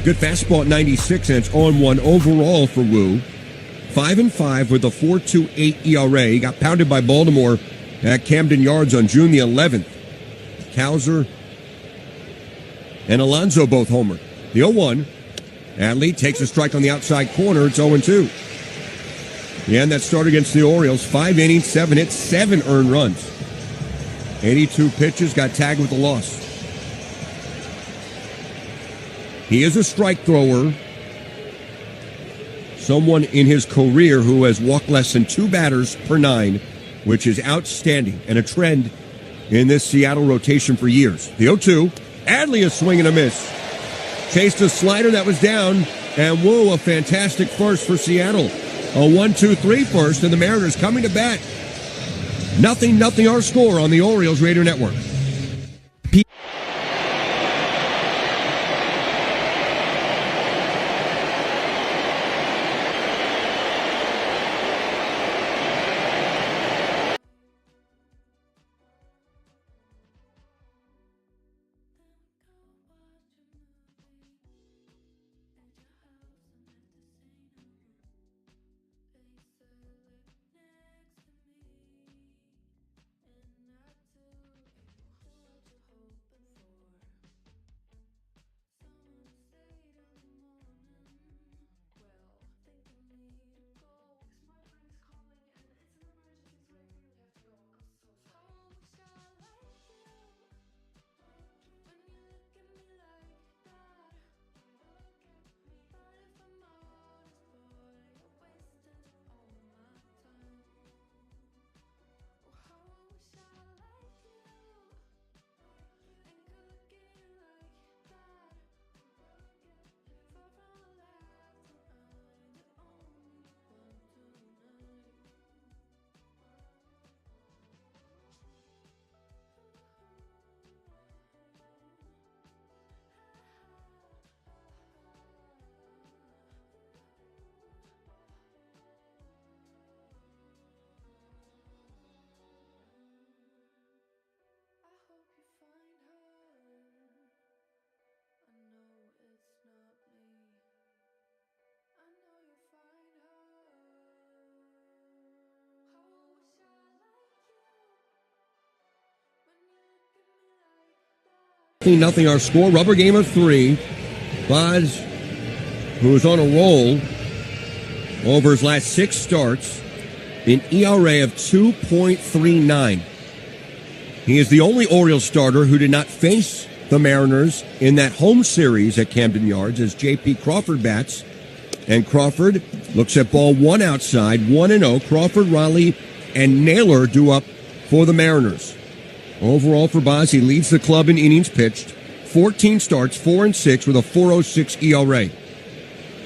A good fastball at 96, and it's 0-1 overall for Wu. 5-5 with a 4.28 ERA. He got pounded by Baltimore at Camden Yards on June the 11th. Cowser and Alonso both homered. The 0-1. Adley takes a strike on the outside corner. It's 0-2. Yeah, and that start against the Orioles. 5 innings, 7 hits, 7 earned runs. 82 pitches, got tagged with a loss. He is a strike thrower. Someone in his career who has walked less than 2 batters per 9, which is outstanding and a trend in this Seattle rotation for years. The 0-2. Adley a swing and a miss. Chased a slider that was down, and Wu a fantastic first for Seattle. A 1-2-3 first, and the Mariners coming to bat. 0-0 our score on the Orioles Radio Network. Nothing our score. Rubber game of 3. Boz, who is on a roll over his last 6 starts, an ERA of 2.39. He is the only Orioles starter who did not face the Mariners in that home series at Camden Yards as J.P. Crawford bats. And Crawford looks at ball 1 outside, 1-0. Crawford, Raleigh, and Naylor do up for the Mariners. Overall for Boz, he leads the club in innings pitched. 14 starts, 4-6 with a 4.06 ERA.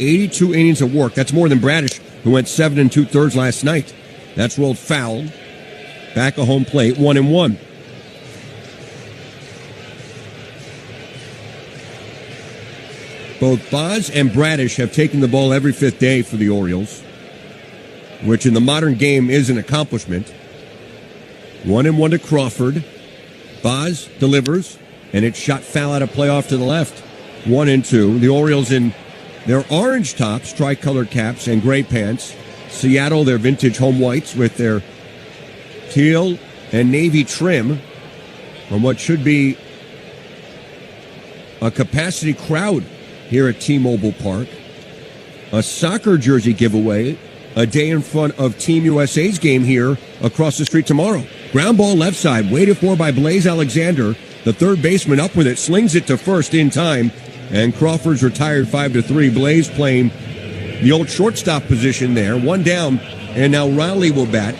82 innings of work. That's more than Bradish, who went 7 2/3 last night. That's rolled foul. Back of home plate, 1-1. Both Boz and Bradish have taken the ball every 5th day for the Orioles, which in the modern game is an accomplishment. 1-1 to Crawford. Boz delivers, and it's shot foul out of play off to the left. 1-2. The Orioles in their orange tops, tricolored caps, and gray pants. Seattle, their vintage home whites with their teal and navy trim on what should be a capacity crowd here at T-Mobile Park. A soccer jersey giveaway a day in front of Team USA's game here across the street tomorrow. Ground ball left side, waited for by Blaze Alexander. The third baseman up with it, slings it to first in time, and Crawford's retired 5-3. Blaze playing the old shortstop position there. 1 down, and now Raleigh will bat.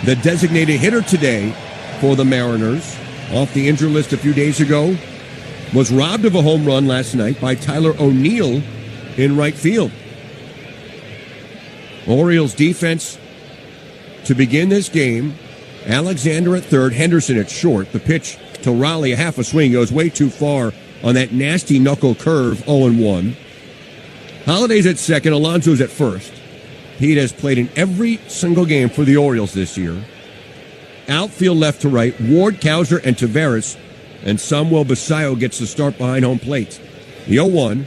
The designated hitter today for the Mariners, off the injured list a few days ago, was robbed of a home run last night by Tyler O'Neill in right field. Orioles defense to begin this game. Alexander at third, Henderson at short. The pitch to Raleigh, a half a swing, goes way too far on that nasty knuckle curve, 0-1. Holliday's at second, Alonso's at first. Pete has played in every single game for the Orioles this year. Outfield left to right, Ward, Cowser, and Taveras, and Samuel Basayo gets the start behind home plate. The 0-1.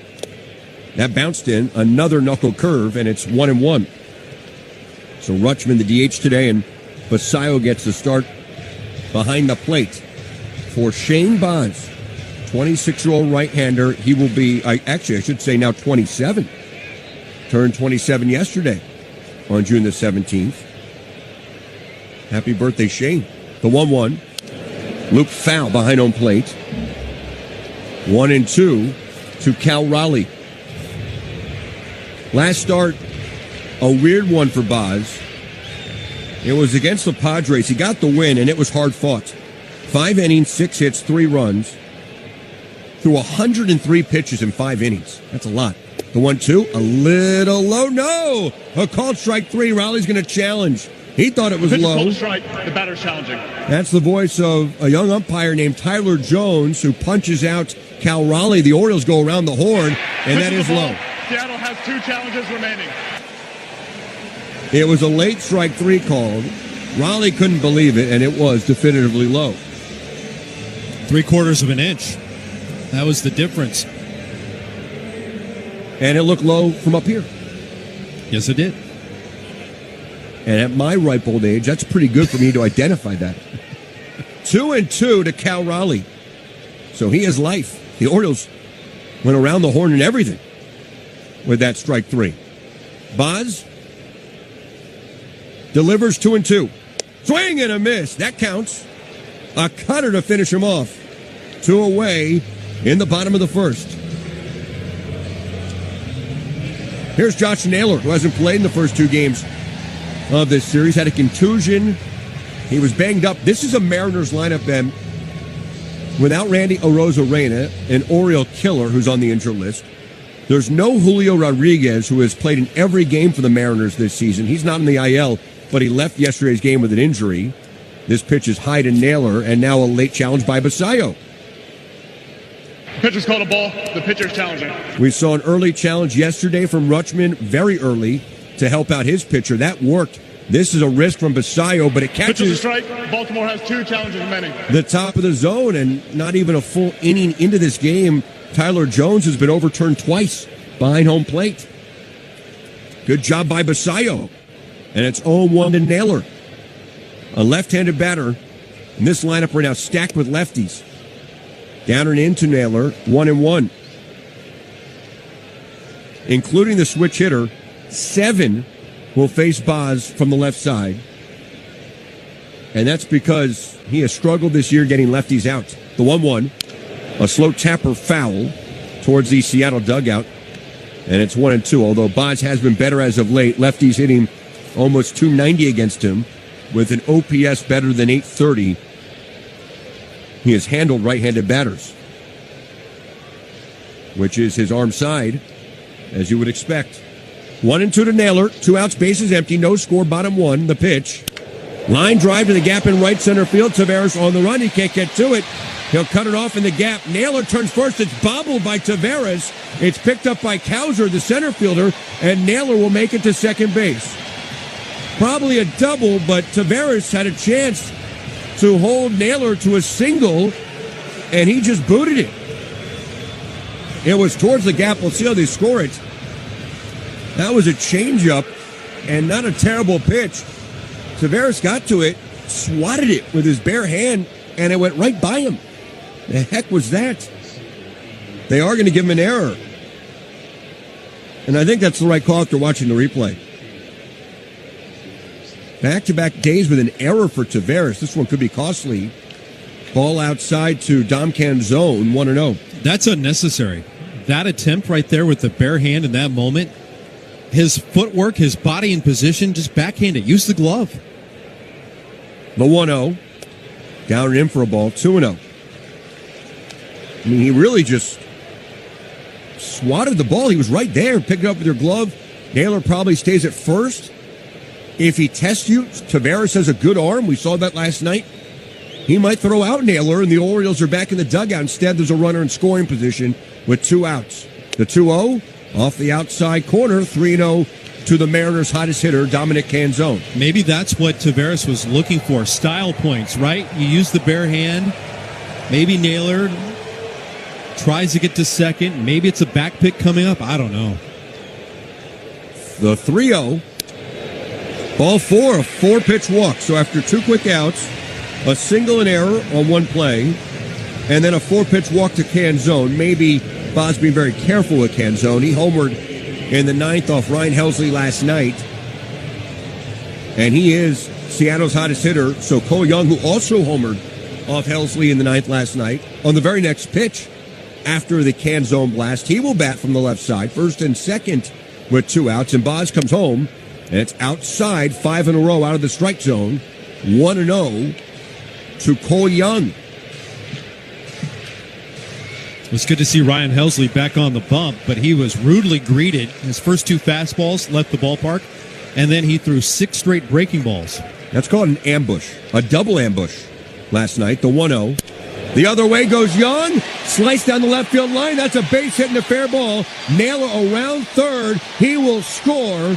That bounced in, another knuckle curve, and it's 1-1. So Rutschman, the DH today, and Basayo gets the start behind the plate for Shane Baz, 26-year-old right-hander. He will be, I should say now 27. Turned 27 yesterday on June the 17th. Happy birthday, Shane. The 1-1. Luke foul behind home plate. 1-2 to Cal Raleigh. Last start, a weird one for Baz. It was against the Padres. He got the win, and it was hard fought. 5 innings, 6 hits, 3 runs. Threw 103 pitches in 5 innings. That's a lot. The 1-2, a little low. No! A called strike 3. Raleigh's going to challenge. He thought it was low. Called strike. The batter's challenging. That's the voice of a young umpire named Tyler Jones, who punches out Cal Raleigh. The Orioles go around the horn, and that is low. Seattle has 2 challenges remaining. It was a late strike 3 called. Raleigh couldn't believe it, and it was definitively low. 3/4 of an inch. That was the difference. And it looked low from up here. Yes, it did. And at my ripe old age, that's pretty good for me to identify that. 2-2 to Cal Raleigh. So he has life. The Orioles went around the horn and everything with that strike 3. Baz delivers 2-2. Swing and a miss. That counts. A cutter to finish him off. 2 away in the bottom of the first. Here's Josh Naylor, who hasn't played in the first 2 games of this series. Had a contusion. He was banged up. This is a Mariners lineup, Ben, without Randy Arozarena, an Oriole killer who's on the injured list. There's no Julio Rodriguez, who has played in every game for the Mariners this season. He's not in the IL, but he left yesterday's game with an injury. This pitch is high to Naylor, and now a late challenge by Basayo. Pitcher's called a ball. The pitcher's challenging. We saw an early challenge yesterday from Rutschman, very early, to help out his pitcher. That worked. This is a risk from Basayo, but it catches. Pitcher's a strike. Baltimore has 2 challenges remaining. The top of the zone, and not even a full inning into this game, Tyler Jones has been overturned twice behind home plate. Good job by Basayo. And it's 0-1 to Naylor. A left-handed batter. And this lineup are now stacked with lefties. Down and into Naylor, 1-1. Including the switch hitter, 7 will face Baz from the left side. And that's because he has struggled this year getting lefties out. The 1-1, a slow tapper foul towards the Seattle dugout. And it's 1-2, although Baz has been better as of late. Lefties hitting almost .290 against him with an OPS better than .830. He has handled right-handed batters, which is his arm side, as you would expect. 1-2 to Naylor. 2 outs, bases empty, no score, bottom 1. The pitch. Line drive to the gap in right center field. Taveras on the run. He can't get to it. He'll cut it off in the gap. Naylor turns first. It's bobbled by Taveras. It's picked up by Cowser, the center fielder, and Naylor will make it to second base. Probably a double, but Taveras had a chance to hold Naylor to a single, and he just booted it. It was towards the gap. We'll see how they score it. That was a changeup and not a terrible pitch. Taveras got to it, swatted it with his bare hand, and it went right by him. The heck was that? They are going to give him an error. And I think that's the right call after watching the replay. Back-to-back days with an error for Taveras. This one could be costly. Ball outside to Domkan zone, 1-0. That's unnecessary. That attempt right there with the bare hand in that moment, his footwork, his body in position, just backhand it. Use the glove. The 1-0. Down and in for a ball, 2-0. I mean, he really just swatted the ball. He was right there, picked it up with your glove. Naylor probably stays at first. If he tests you, Taveras has a good arm. We saw that last night. He might throw out Naylor, and the Orioles are back in the dugout. Instead, there's a runner in scoring position with 2 outs. The 2-0 off the outside corner, 3-0 to the Mariners' hottest hitter, Dominic Canzone. Maybe that's what Taveras was looking for, style points, right? You use the bare hand. Maybe Naylor tries to get to second. Maybe it's a back pick coming up. I don't know. The 3-0. Ball four, a 4-pitch walk. So after 2 quick outs, a single and error on one play, and then a 4-pitch walk to Canzone. Maybe Boz being very careful with Canzone. He homered in the 9th off Ryan Helsley last night. And he is Seattle's hottest hitter. So Cole Young, who also homered off Helsley in the 9th last night, on the very next pitch after the Canzone blast, he will bat from the left side, first and second with 2 outs. And Boz comes home, and it's outside, 5 in a row out of the strike zone, 1-0 to Cole Young. It was good to see Ryan Helsley back on the bump, but he was rudely greeted. His first 2 fastballs left the ballpark, and then he threw 6 straight breaking balls. That's called an ambush, a double ambush last night, the 1-0. The other way goes Young, sliced down the left field line. That's a base hit and a fair ball. Naylor around third. He will score.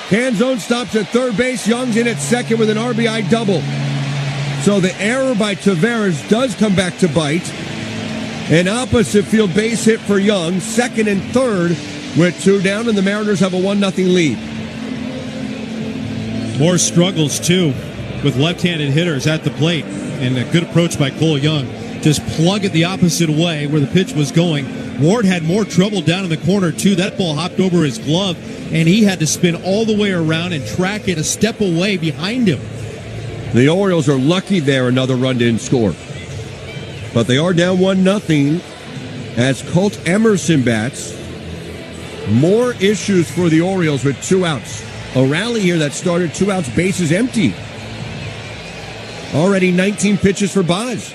Canzone stops at third base. Young's in at second with an RBI double. So the error by Taveras does come back to bite. An opposite field base hit for Young, second and third with 2 down, and the Mariners have a 1-0 lead. More struggles, too, with left-handed hitters at the plate, and a good approach by Cole Young. Just plug it the opposite way where the pitch was going. Ward had more trouble down in the corner, too. That ball hopped over his glove, and he had to spin all the way around and track it a step away behind him. The Orioles are lucky there another run didn't score. But they are down 1-0 as Colt Emerson bats. More issues for the Orioles with 2 outs. A rally here that started 2 outs, bases empty. Already 19 pitches for Boz.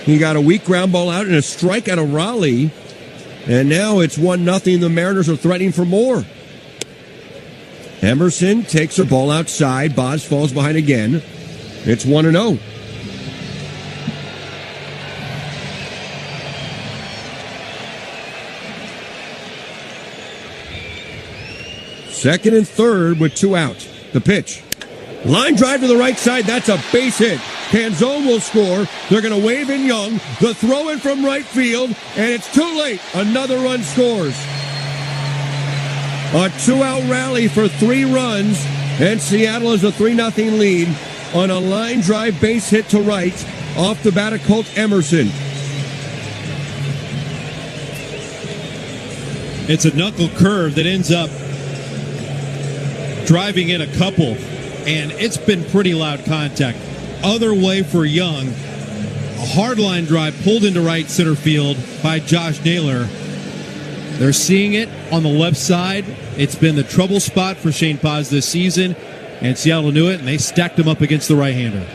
He got a weak ground ball out and a strike out of Raleigh. And now it's 1-0. The Mariners are threatening for more. Emerson takes a ball outside. Boz falls behind again. It's 1-0. Second and third with 2 outs. The pitch. Line drive to the right side. That's a base hit. Canzone will score. They're going to wave in Young. The throw in from right field, and it's too late. Another run scores. A 2-out rally for 3 runs, and Seattle has a 3-0 lead on a line drive base hit to right off the bat of Colt Emerson. It's a knuckle curve that ends up driving in a couple, and it's been pretty loud contact. Other way for Young. A hard line drive pulled into right center field by Josh Naylor. They're seeing it on the left side. It's been the trouble spot for Shane Paz this season, and Seattle knew it, and they stacked him up against the right-hander.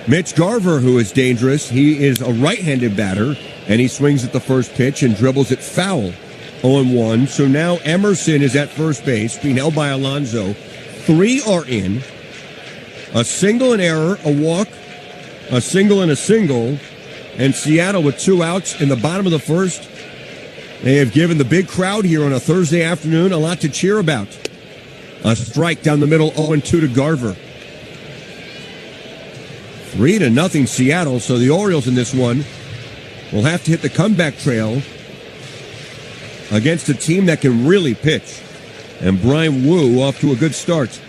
Mitch Garver, who is dangerous, he is a right-handed batter, and he swings at the first pitch and dribbles it foul. 0-1. So now Emerson is at first base, being held by Alonso. 3 are in. A single, an error, a walk, a single, and a single. And Seattle with 2 outs in the bottom of the first. They have given the big crowd here on a Thursday afternoon a lot to cheer about. A strike down the middle, 0-2 to Garver. 3-0 Seattle, so the Orioles in this one will have to hit the comeback trail against a team that can really pitch. And Brian Wu off to a good start.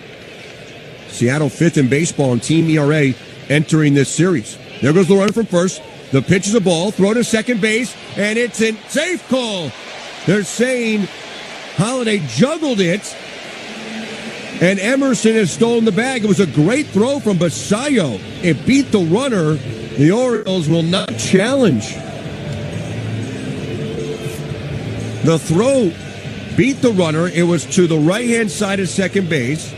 Seattle 5th in baseball in team ERA entering this series. There goes the run from first. The pitch is a ball, throw to second base, and it's a safe call. They're saying Holliday juggled it, and Emerson has stolen the bag. It was a great throw from Basayo. It beat the runner. The Orioles will not challenge. The throw beat the runner. It was to the right-hand side of second base.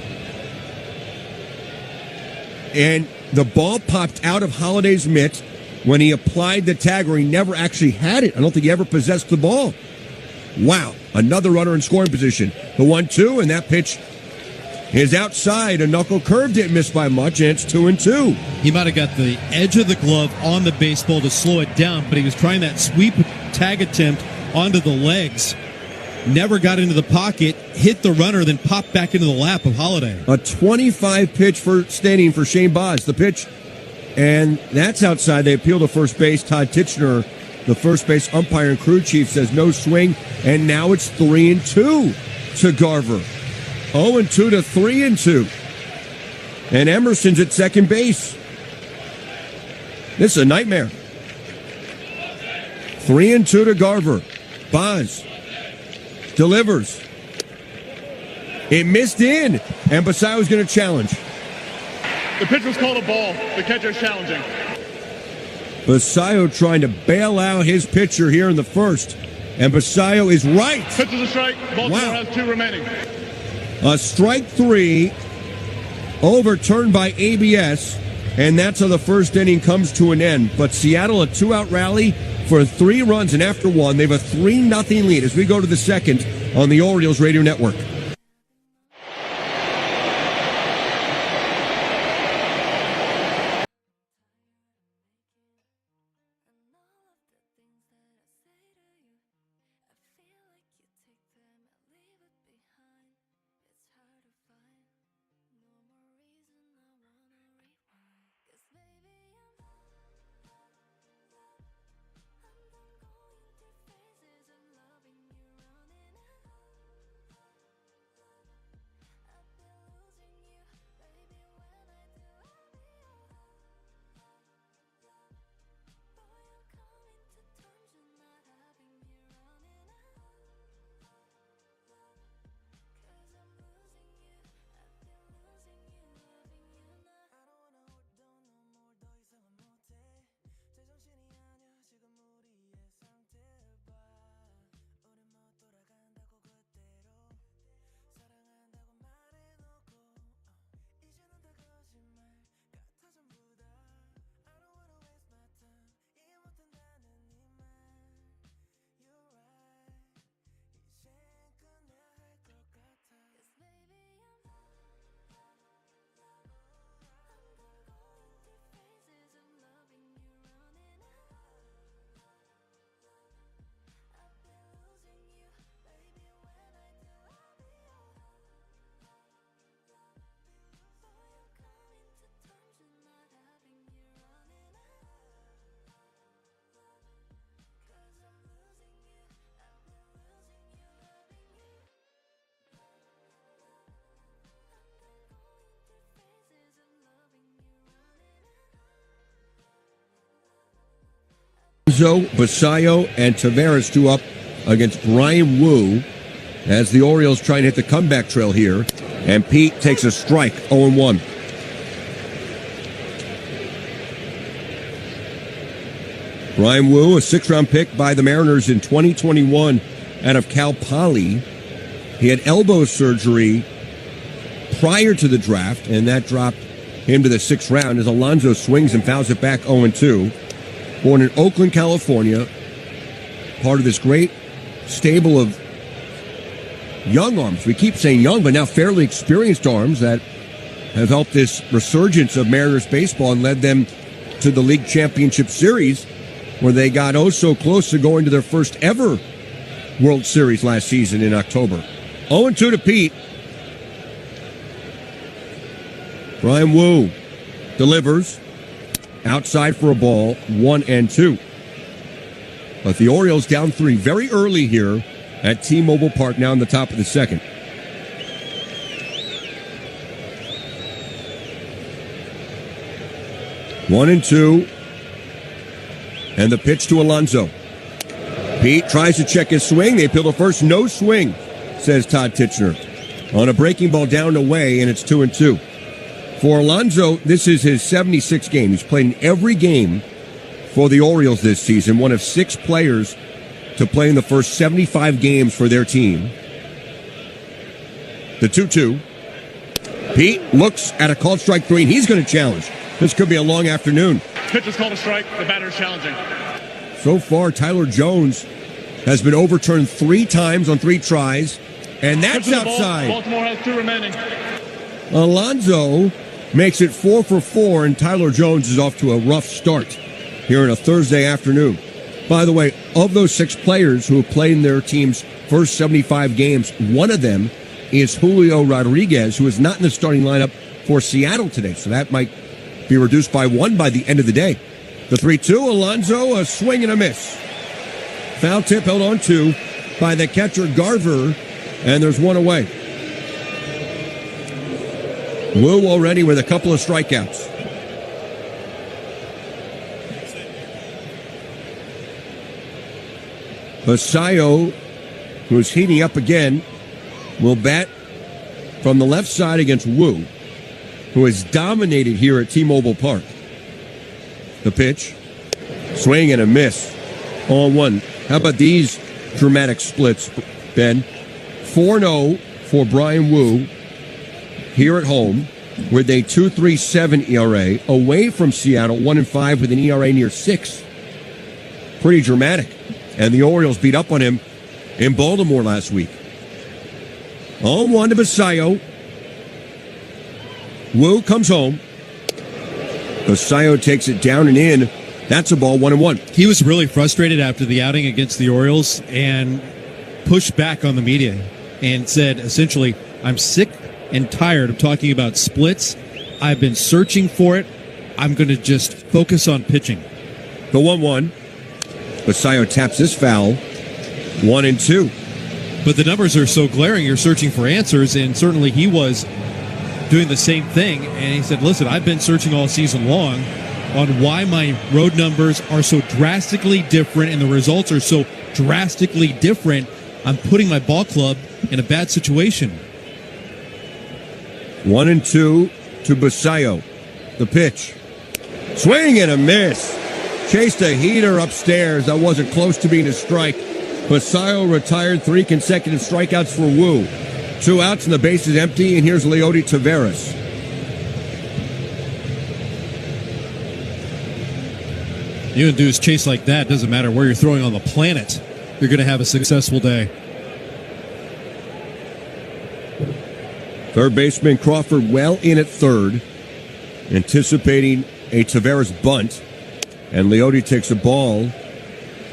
And the ball popped out of Holliday's mitt when he applied the tag, or he never actually had it. I don't think he ever possessed the ball. Wow. Another runner in scoring position. The 1-2, and that pitch is outside. A knuckle curve didn't miss by much, and it's 2-2. He might have got the edge of the glove on the baseball to slow it down, but he was trying that sweep tag attempt onto the legs. Never got into the pocket, hit the runner, then popped back into the lap of Holliday. A 25-pitch first inning for Shane Baz. The pitch, and that's outside. They appeal to first base. Todd Titchener The first base umpire and crew chief says no swing, and now it's 3-2 to Garver. 0-2 to 3-2. And Emerson's at second base. This is a nightmare. 3-2 to Garver. Boz delivers. It missed in, and Basayo's going to challenge. The pitch was called a ball. The catcher's challenging. Basayo trying to bail out his pitcher here in the first, and Basayo is right. Pitch is a strike. Baltimore has 2 remaining. A strike 3 overturned by ABS, and that's how the first inning comes to an end. But Seattle, a 2-out rally for 3 runs, and after 1, they have a 3-0 lead as we go to the second on the Orioles Radio Network. Basayo and Tavares 2 up against Brian Wu as the Orioles try and hit the comeback trail here. And Pete takes a strike, 0-1. Brian Wu, a 6th-round pick by the Mariners in 2021 out of Cal Poly. He had elbow surgery prior to the draft, and that dropped him to the 6th round as Alonso swings and fouls it back 0-2. Born in Oakland, California, part of this great stable of young arms. We keep saying young, but now fairly experienced arms that have helped this resurgence of Mariners baseball and led them to the League Championship Series, where they got oh so close to going to their first ever World Series last season in October. 0-2 to Pete. Brian Wu delivers. Outside for a ball, 1-2. But the Orioles down 3 very early here at T-Mobile Park, now in the top of the second. One and two. And the pitch to Alonso. Pete tries to check his swing. They appeal to first. No swing, says Todd Titchener. On a breaking ball down and away, and it's 2-2. For Alonso, this is his 76th game. He's played in every game for the Orioles this season, one of 6 players to play in the first 75 games for their team. The 2-2. Pete looks at a called strike 3, and he's going to challenge. This could be a long afternoon. Pitch is called a strike. The batter's challenging. So far, Tyler Jones has been overturned 3 times on 3 tries, and that's outside. Baltimore has 2 remaining. Alonso makes it 4 for 4, and Tyler Jones is off to a rough start here on a Thursday afternoon. By the way, of those 6 players who have played in their team's first 75 games, one of them is Julio Rodriguez, who is not in the starting lineup for Seattle today. So that might be reduced by 1 by the end of the day. The 3-2, Alonso, a swing and a miss. Foul tip held on to by the catcher Garver, and there's one away. Wu already with a couple of strikeouts. Basayo, who's heating up again, will bat from the left side against Wu, who has dominated here at T-Mobile Park. The pitch, swing and a miss. 0-1. How about these dramatic splits, Ben? 4-0 for Brian Wu here at home with a 2.37 ERA. Away from Seattle, 1-5 with an ERA near 6. Pretty dramatic. And the Orioles beat up on him in Baltimore last week. 0-1 to Basayo. Wu comes home. Basayo takes it down and in. That's a ball, 1-1. He was really frustrated after the outing against the Orioles and pushed back on the media and said, essentially, I'm sick and tired of talking about splits. I've been searching for it. I'm going to just focus on pitching. The 1-1. Basayo taps this foul. 1-2. But the numbers are so glaring, you're searching for answers, and certainly he was doing the same thing. And he said, listen, I've been searching all season long on why my road numbers are so drastically different and the results are so drastically different. I'm putting my ball club in a bad situation. 1-2 to Basayo. The pitch. Swing and a miss. Chased a heater upstairs. That wasn't close to being a strike. Basayo retired 3 consecutive strikeouts for Wu. 2 outs and the base is empty, and here's Leody Taveras. You can do is chase like that. Doesn't matter where you're throwing on the planet. You're going to have a successful day. Third baseman Crawford well in at third, anticipating a Taveras bunt. And Leody takes the ball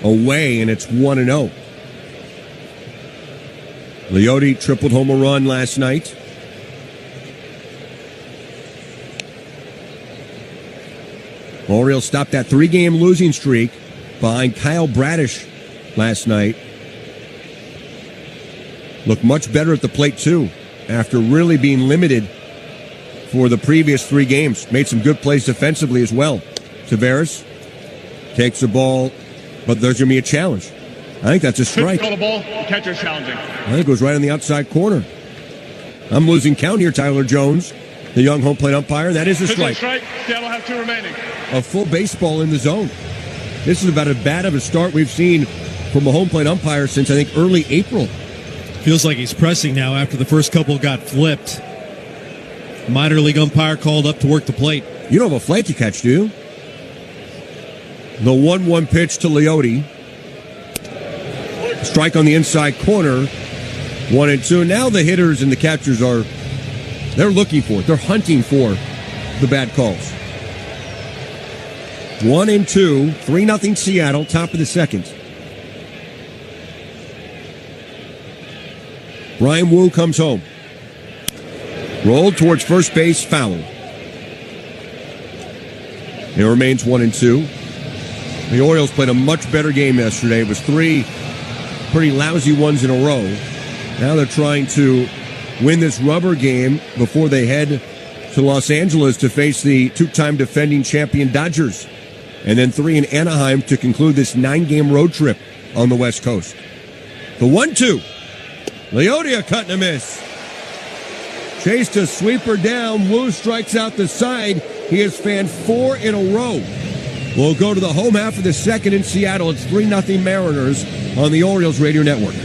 away, and it's 1-0. Leody tripled home a run last night. Orioles stopped that 3-game losing streak behind Kyle Bradish last night. Looked much better at the plate, too, after really being limited for the previous 3 games. Made some good plays defensively as well. Taveras takes the ball, but there's going to be a challenge. I think that's a strike. Call the ball, the catcher's challenging. I think it goes right on the outside corner. I'm losing count here, Tyler Jones, the young home plate umpire. That is a strike. Seattle have 2 remaining. A full baseball in the zone. This is about as bad of a start we've seen from a home plate umpire since, I think, early April. Feels like he's pressing now after the first couple got flipped. Minor league umpire called up to work the plate. You don't have a flight to catch, do you? The 1-1 pitch to Leody. Strike on the inside corner. 1-2. Now the hitters and the catchers they're looking for it. They're hunting for the bad calls. 1-2. 3-0 Seattle, top of the second. Brian Wu comes home. Rolled towards first base, foul. It remains 1-2. The Orioles played a much better game yesterday. It was 3 pretty lousy ones in a row. Now they're trying to win this rubber game before they head to Los Angeles to face the 2-time defending champion Dodgers. And then 3 in Anaheim to conclude this 9-game road trip on the West Coast. The 1-2. Leody, a cut and a miss. Chased a sweeper down. Wu strikes out the side. He has fanned 4 in a row. We'll go to the home half of the second in Seattle. It's 3-0 Mariners on the Orioles Radio Network.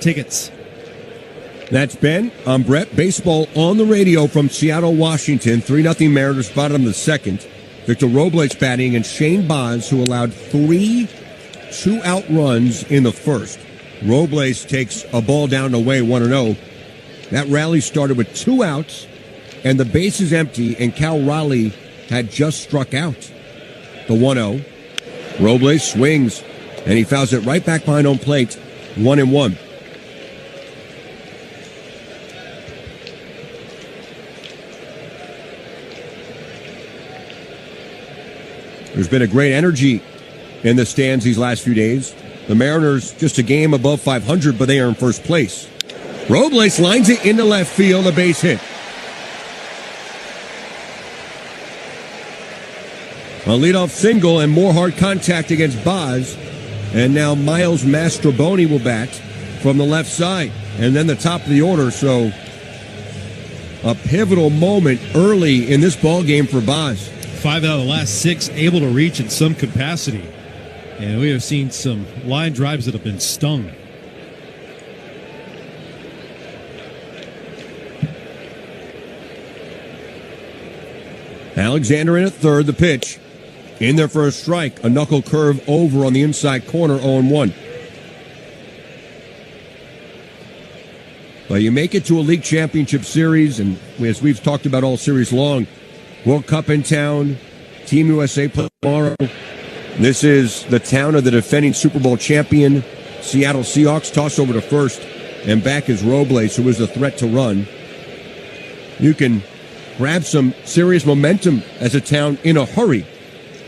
tickets. That's Ben. I'm Brett. Baseball on the radio from Seattle, Washington. 3-0 Mariners, bottom of the second. Victor Robles batting and Shane Baz, who allowed 3 two-out runs in the first. Robles takes a ball down and away, 1-0. That rally started with 2 outs, and the base is empty, and Cal Raleigh had just struck out. The 1-0. Robles swings, and he fouls it right back behind home plate, 1-1. There's been a great energy in the stands these last few days. The Mariners just a game above 500, but they are in first place. Robles lines it into left field, a base hit. A leadoff single and more hard contact against Baz. And now Miles Mastrobuoni will bat from the left side. And then the top of the order, so a pivotal moment early in this ball game for Baz. 5 out of the last 6 able to reach in some capacity. And we have seen some line drives that have been stung. Alexander in at third, the pitch. In there for a strike. A knuckle curve over on the inside corner, 0-1. Well, you make it to a league championship series, and as we've talked about all series long, World Cup in town, Team USA play tomorrow. This is the town of the defending Super Bowl champion, Seattle Seahawks. Toss over to first, and back is Robles, who is a threat to run. You can grab some serious momentum as a town in a hurry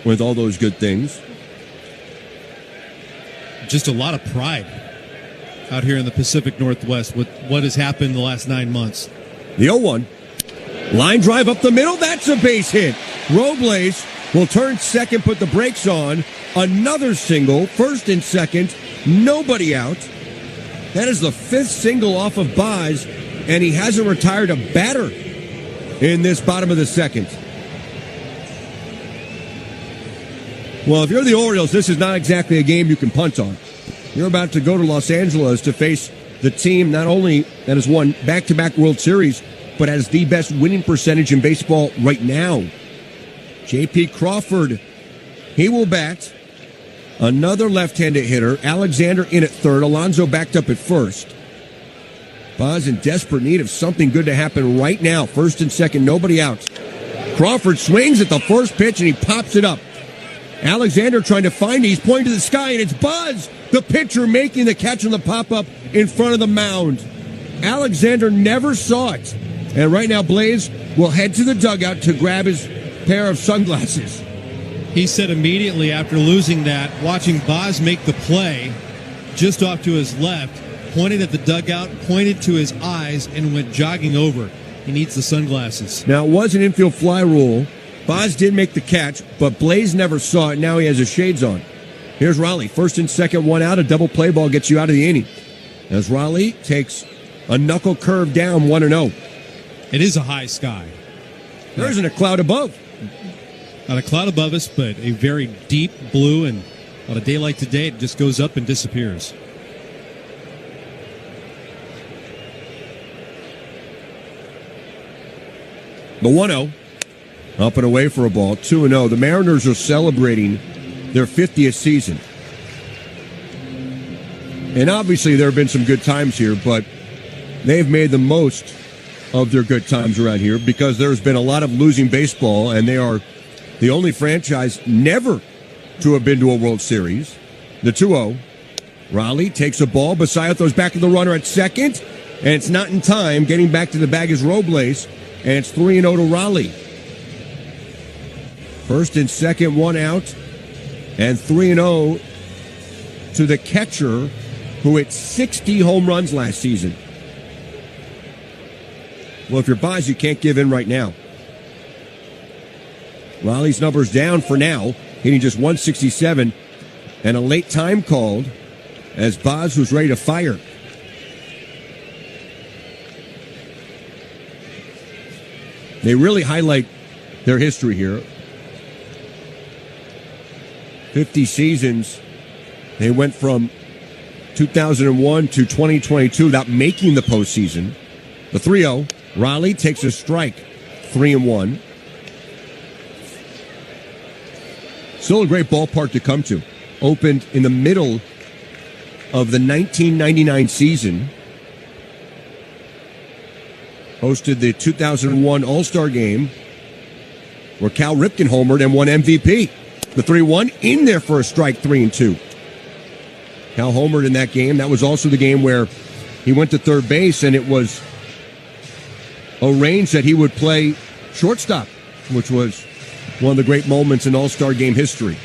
with all those good things. Just a lot of pride out here in the Pacific Northwest with what has happened in the last 9 months. The 0-1. Line drive up the middle. That's a base hit. Robles will turn second, put the brakes on. Another single, first and second. Nobody out. That is the 5th single off of Baz, and he hasn't retired a batter in this bottom of the second. Well, if you're the Orioles, this is not exactly a game you can punt on. You're about to go to Los Angeles to face the team not only that has won back-to-back World Series, but has the best winning percentage in baseball right now. J.P. Crawford, he will bat. Another left-handed hitter. Alexander in at third. Alonso backed up at first. Baz in desperate need of something good to happen right now. First and second, nobody out. Crawford swings at the first pitch, and he pops it up. Alexander trying to find it. He's pointing to the sky, and it's Baz, the pitcher, making the catch on the pop-up in front of the mound. Alexander never saw it. And right now, Blaze will head to the dugout to grab his pair of sunglasses. He said immediately after losing that, watching Baz make the play just off to his left, pointed at the dugout, pointed to his eyes, and went jogging over. He needs the sunglasses. Now, it was an infield fly rule. Baz did make the catch, but Blaze never saw it. Now he has his shades on. Here's Raleigh. First and second, one out. A double play ball gets you out of the inning. As Raleigh takes a knuckle curve down, 1-0. It is a high sky. There isn't a cloud above. Not a cloud above us, but a very deep blue, and on a day like today, it just goes up and disappears. The 1-0. Up and away for a ball, 2-0. The Mariners are celebrating their 50th season. And obviously there have been some good times here, but they've made the most of their good times around here because there's been a lot of losing baseball, and they are the only franchise never to have been to a World Series. The 2-0. Raleigh takes a ball. Basayo throws back to the runner at second, and it's not in time. Getting back to the bag is Robles, and it's 3-0 to Raleigh. First and second, one out, and 3-0 to the catcher who hit 60 home runs last season. Well, if you're Baz, you can't give in right now. Raleigh's number's down for now, hitting just 167, and a late time called as Baz was ready to fire. They really highlight their history here. 50 seasons. They went from 2001 to 2022 without making the postseason. The 3-0. Raleigh takes a strike, 3-1. Still a great ballpark to come to. Opened in the middle of the 1999 season. Hosted the 2001 All-Star Game where Cal Ripken homered and won MVP. The 3-1 in there for a strike, 3-2. Cal homered in that game. That was also the game where he went to third base, and it was arranged that he would play shortstop, which was one of the great moments in All-Star Game history.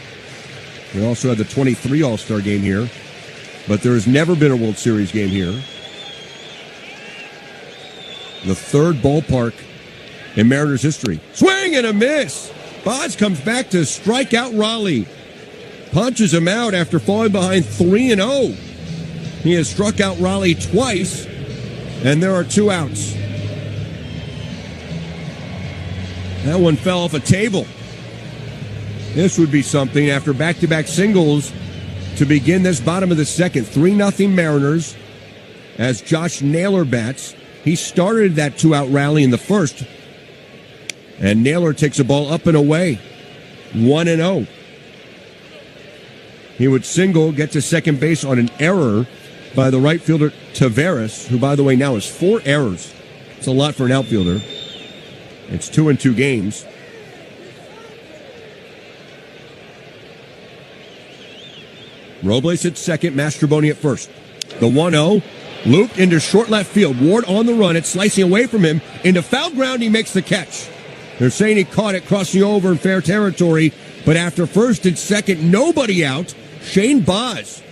We also had the 23 All-Star Game here, but there has never been a World Series game here. The third ballpark in Mariners history. Swing and a miss. Boz comes back to strike out Raleigh. Punches him out after falling behind 3-0. He has struck out Raleigh twice, and there are 2 outs. That one fell off a table. This would be something after back-to-back singles to begin this bottom of the second. 3-0 Mariners as Josh Naylor bats. He started that 2-out rally in the first. And Naylor takes a ball up and away. 1-0. He would single, get to second base on an error by the right fielder Taveras, who, by the way, now has 4 errors. It's a lot for an outfielder. It's 2 in 2 games. Robles at second, Mastroboni at first. The 1-0, looped into short left field. Ward on the run. It's slicing away from him. Into foul ground, he makes the catch. They're saying he caught it crossing over in fair territory, but after first and second, nobody out. Shane Boz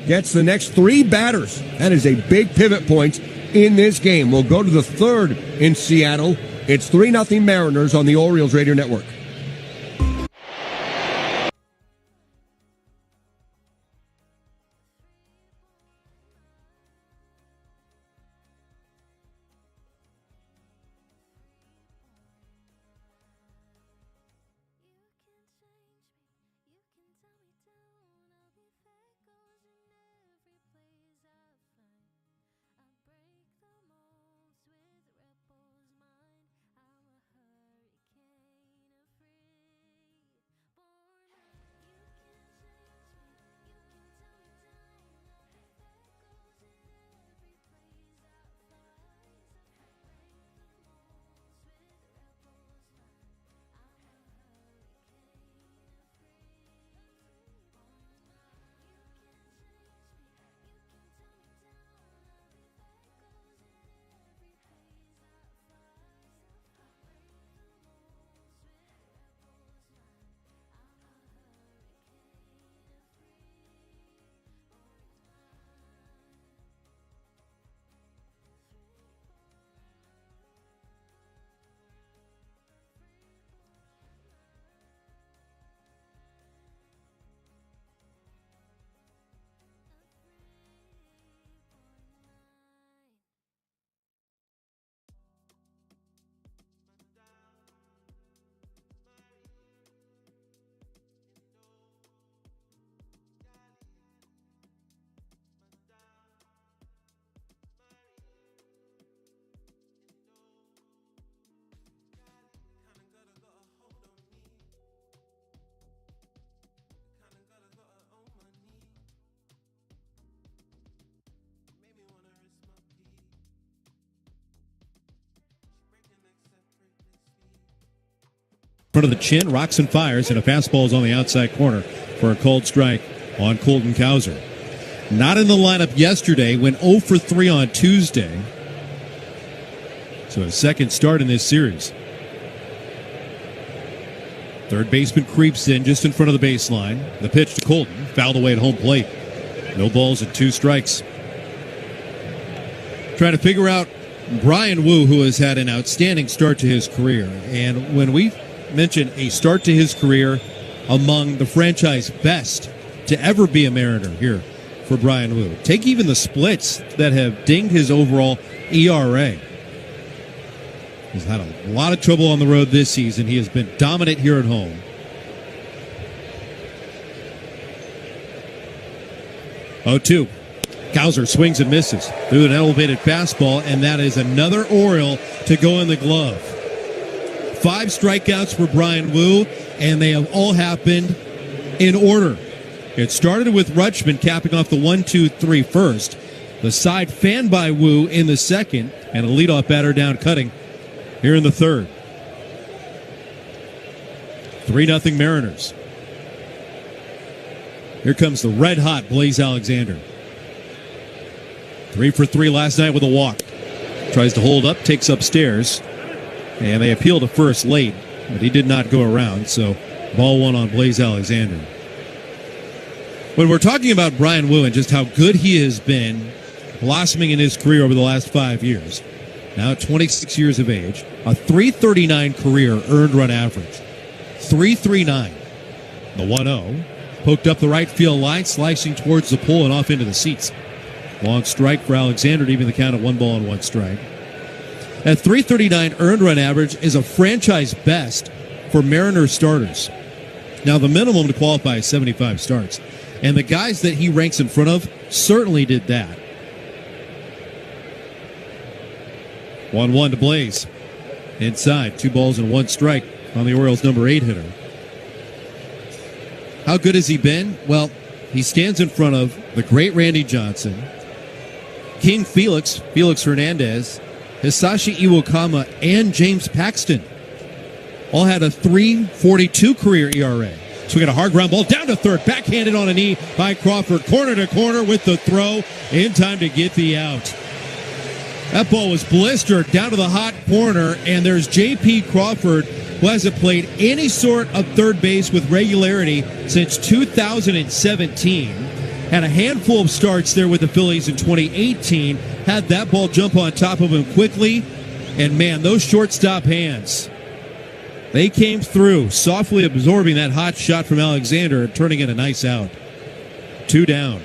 gets the next 3 batters. That is a big pivot point in this game. We'll go to the third in Seattle. It's 3-0 Mariners on the Orioles Radio Network. Front of the chin, rocks and fires, and a fastball is on the outside corner for a cold strike on Colton Cowser. Not in the lineup yesterday, went 0 for 3 on Tuesday. So a second start in this series. Third baseman creeps in just in front of the baseline. The pitch to Colton, fouled away at home plate. No balls and 2 strikes. Trying to figure out Brian Wu, who has had an outstanding start to his career. And when we mention a start to his career among the franchise best to ever be a Mariner here for Brian Wu, take even the splits that have dinged his overall ERA. He's had a lot of trouble on the road this season. He has been dominant here at home. Oh, 2. Cowser swings and misses through an elevated fastball, and that is another Oriole to go in the glove. 5 strikeouts for Brian Wu, and they have all happened in order. It started with Rutschman capping off the 1-2-3 first. The side fanned by Wu in the second, and a leadoff batter down cutting here in the third. 3-0 Mariners. Here comes the red-hot Blaze Alexander. 3 for 3 last night with a walk. Tries to hold up, takes upstairs, and they appeal to first late, but he did not go around, so ball 1 on Blaze Alexander. When we're talking about Brian Wu and just how good he has been blossoming in his career over the last 5 years, now at 26 years of age, a .339 career earned run average. .339. The 1-0. Poked up the right field line, slicing towards the pole and off into the seats. Long strike for Alexander to even the count at 1 ball and 1 strike. That .339 earned run average is a franchise best for Mariners starters. Now, the minimum to qualify is 75 starts. And the guys that he ranks in front of certainly did that. 1-1 to Blaze. Inside, 2 balls and 1 strike on the Orioles' number 8 hitter. How good has he been? Well, he stands in front of the great Randy Johnson, King Felix Hernandez, Hisashi Iwakama, and James Paxton. All had a .342 career ERA. So we got a hard ground ball down to third, backhanded on a knee by Crawford, corner to corner with the throw, in time to get the out. That ball was blistered down to the hot corner, and there's J.P. Crawford, who hasn't played any sort of third base with regularity since 2017. Had a handful of starts there with the Phillies in 2018. Had that ball jump on top of him quickly. And, man, those shortstop hands, they came through, softly absorbing that hot shot from Alexander and turning it a nice out. 2 down.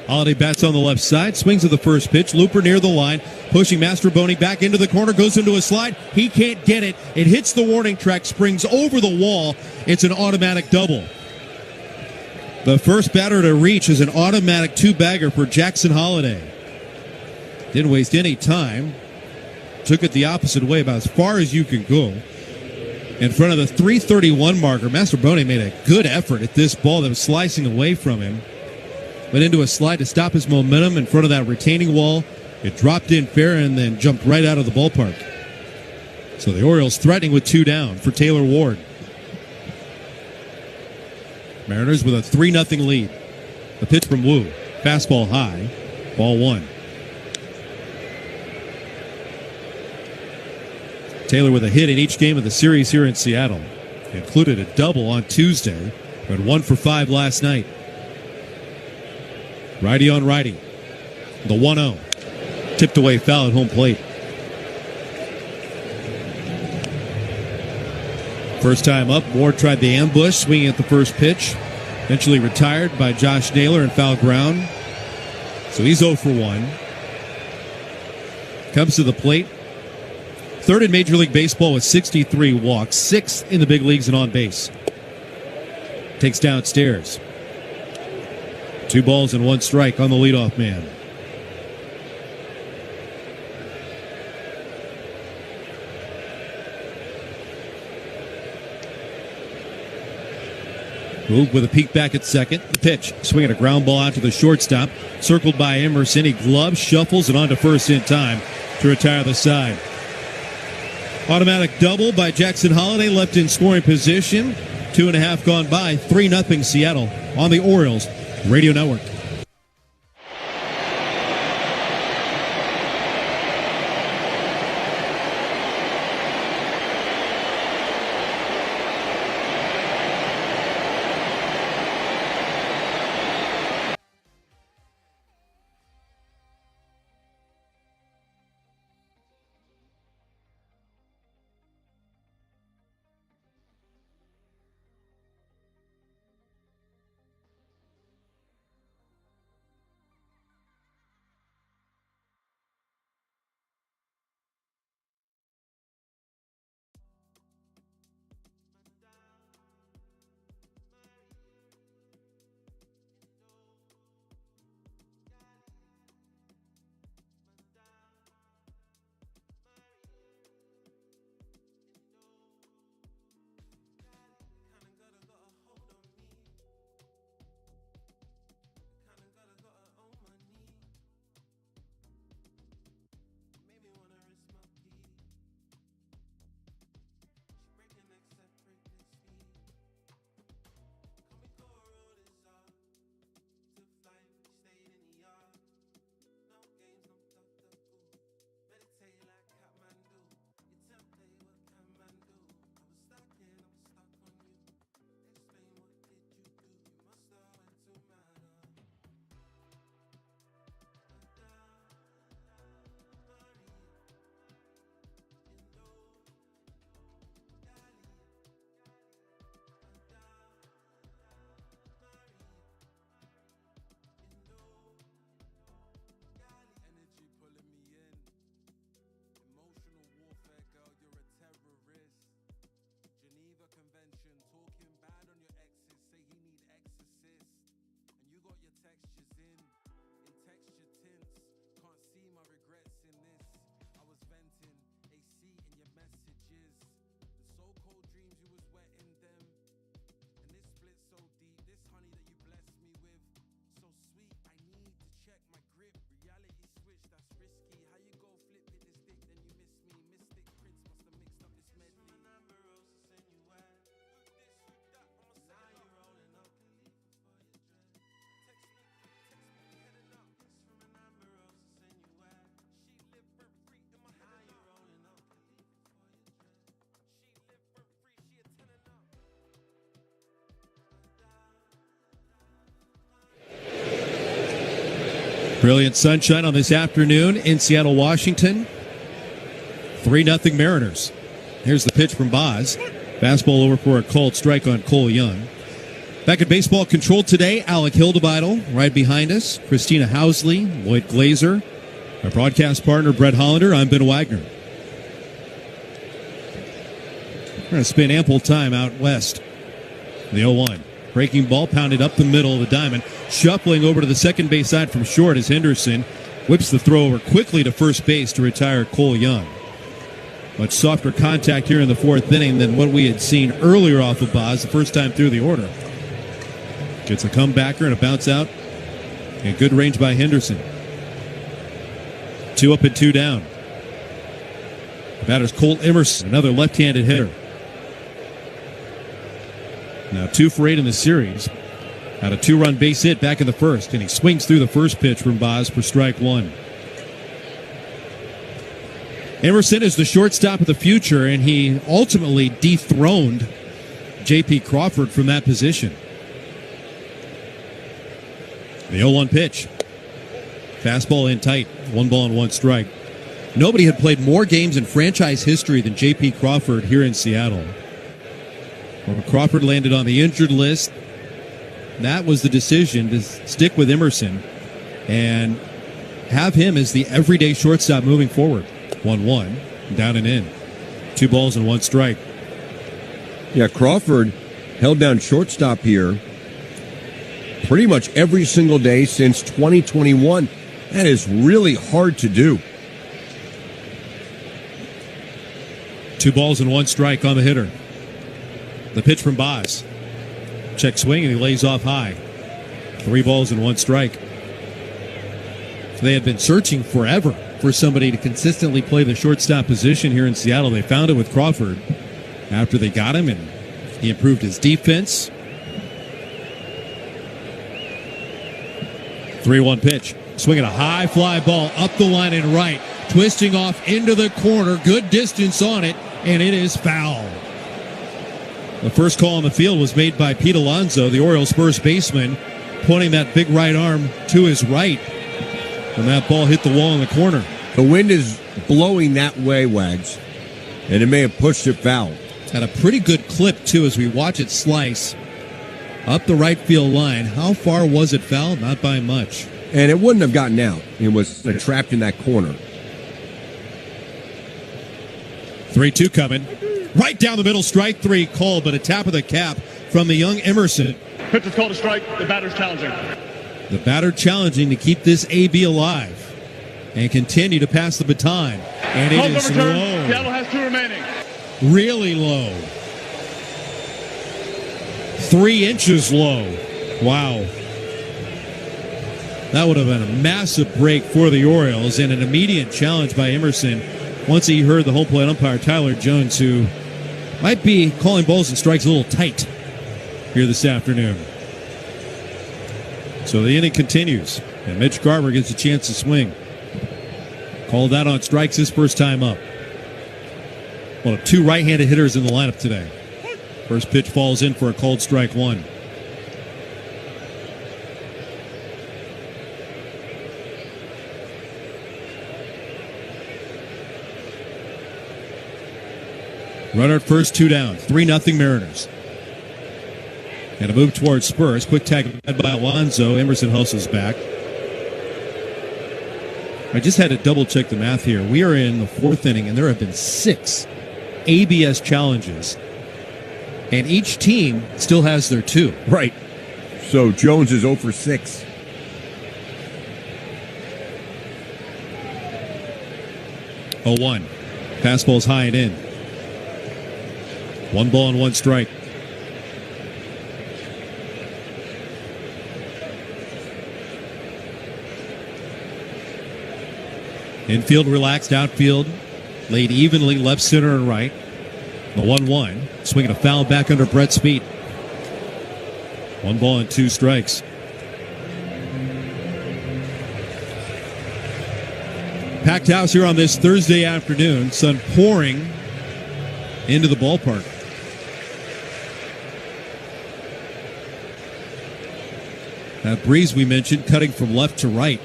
Holliday bats on the left side, swings at the first pitch. Looper near the line, pushing Mastroboni back into the corner, goes into a slide. He can't get it. It hits the warning track, springs over the wall. It's an automatic double. The first batter to reach is an automatic 2-bagger for Jackson Holliday. Didn't waste any time. Took it the opposite way, about as far as you can go. In front of the .331 marker, Mastroboni made a good effort at this ball that was slicing away from him. Went into a slide to stop his momentum in front of that retaining wall. It dropped in fair and then jumped right out of the ballpark. So the Orioles threatening with 2 down for Taylor Ward. Mariners with a 3-0 lead. The pitch from Wu. Fastball high. Ball 1. Taylor with a hit in each game of the series here in Seattle. Included a double on Tuesday, but 1 for 5 last night. Righty on righty. The 1-0. Tipped away foul at home plate. First time up, Ward tried the ambush, swinging at the first pitch. Eventually retired by Josh Naylor in foul ground. So he's 0 for 1. Comes to the plate. 3rd in Major League Baseball with 63 walks. 6th in the big leagues and on base. Takes downstairs. 2 balls and 1 strike on the leadoff man. Move with a peek back at second. The pitch. Swinging a ground ball out to the shortstop. Circled by Emerson. He gloves, shuffles, and onto first in time to retire the side. Automatic double by Jackson Holliday. Left in scoring position. 2.5 gone by. 3-0 Seattle on the Orioles Radio Network. Brilliant sunshine on this afternoon in Seattle, Washington. 3-0 Mariners. Here's the pitch from Boz. Fastball over for a called strike on Cole Young. Back at baseball control today, Alec Hildebeitel right behind us. Christina Housley, Lloyd Glazer. Our broadcast partner, Brett Hollander. I'm Ben Wagner. We're going to spend ample time out west. The 0-1. Breaking ball pounded up the middle of the diamond. Shuffling over to the second base side from short as Henderson whips the throw over quickly to first base to retire Cole Young. Much softer contact here in the fourth inning than what we had seen earlier off of Boz the first time through the order. Gets a comebacker and a bounce out. And good range by Henderson. 2 up and 2 down. The batter's Colt Emerson, another left-handed hitter. Now 2 for 8 in the series. Had a 2-run base hit back in the first, and he swings through the first pitch from Boz for strike 1. Emerson is the shortstop of the future, and he ultimately dethroned J.P. Crawford from that position. The 0-1 pitch. Fastball in tight. 1 ball and 1 strike. Nobody had played more games in franchise history than J.P. Crawford here in Seattle. When Crawford landed on the injured list, that was the decision to stick with Emerson and have him as the everyday shortstop moving forward. 1-1, down and in. 2 balls and 1 strike. Yeah, Crawford held down shortstop here pretty much every single day since 2021. That is really hard to do. 2 balls and 1 strike on the hitter. The pitch from Boz. Check swing, and he lays off high. 3 balls and 1 strike. They had been searching forever for somebody to consistently play the shortstop position here in Seattle. They found it with Crawford after they got him, and he improved his defense. 3-1 pitch. Swinging a high fly ball up the line and right. Twisting off into the corner. Good distance on it, and it is foul. The first call on the field was made by Pete Alonso, the Orioles' first baseman, pointing that big right arm to his right. And that ball hit the wall in the corner. The wind is blowing that way, Wags, and it may have pushed it foul. Had a pretty good clip, too, as we watch it slice up the right field line. How far was it fouled? Not by much. And it wouldn't have gotten out. It was trapped in that corner. 3-2 coming. Right down the middle, strike 3 called, but a tap of the cap from the young Emerson. Pitch is called a strike. The batter's challenging. The batter challenging to keep this AB alive and continue to pass the baton. And it is low. Seattle has 2 remaining. Really low. 3 inches low. Wow. That would have been a massive break for the Orioles and an immediate challenge by Emerson once he heard the home plate umpire, Tyler Jones, who might be calling balls and strikes a little tight here this afternoon. So the inning continues, and Mitch Garver gets a chance to swing. Called out on strikes his first time up. One of 2 right-handed hitters in the lineup today. First pitch falls in for a called strike 1. Runner at first, 2 down. 3-0 Mariners. And a move towards Spurs. Quick tag by Alonso. Emerson hustles back. I just had to double check the math here. We are in the 4th inning, and there have been 6 ABS challenges. And each team still has their 2. Right. So Jones is 0 for 6. Oh, 1. Fastball's high and in. 1 ball and 1 strike. Infield relaxed, outfield laid evenly left, center, and right. The 1-1. Swinging a foul back under Brett's feet. 1 ball and 2 strikes. Packed house here on this Thursday afternoon. Sun pouring into the ballpark. That breeze we mentioned cutting from left to right.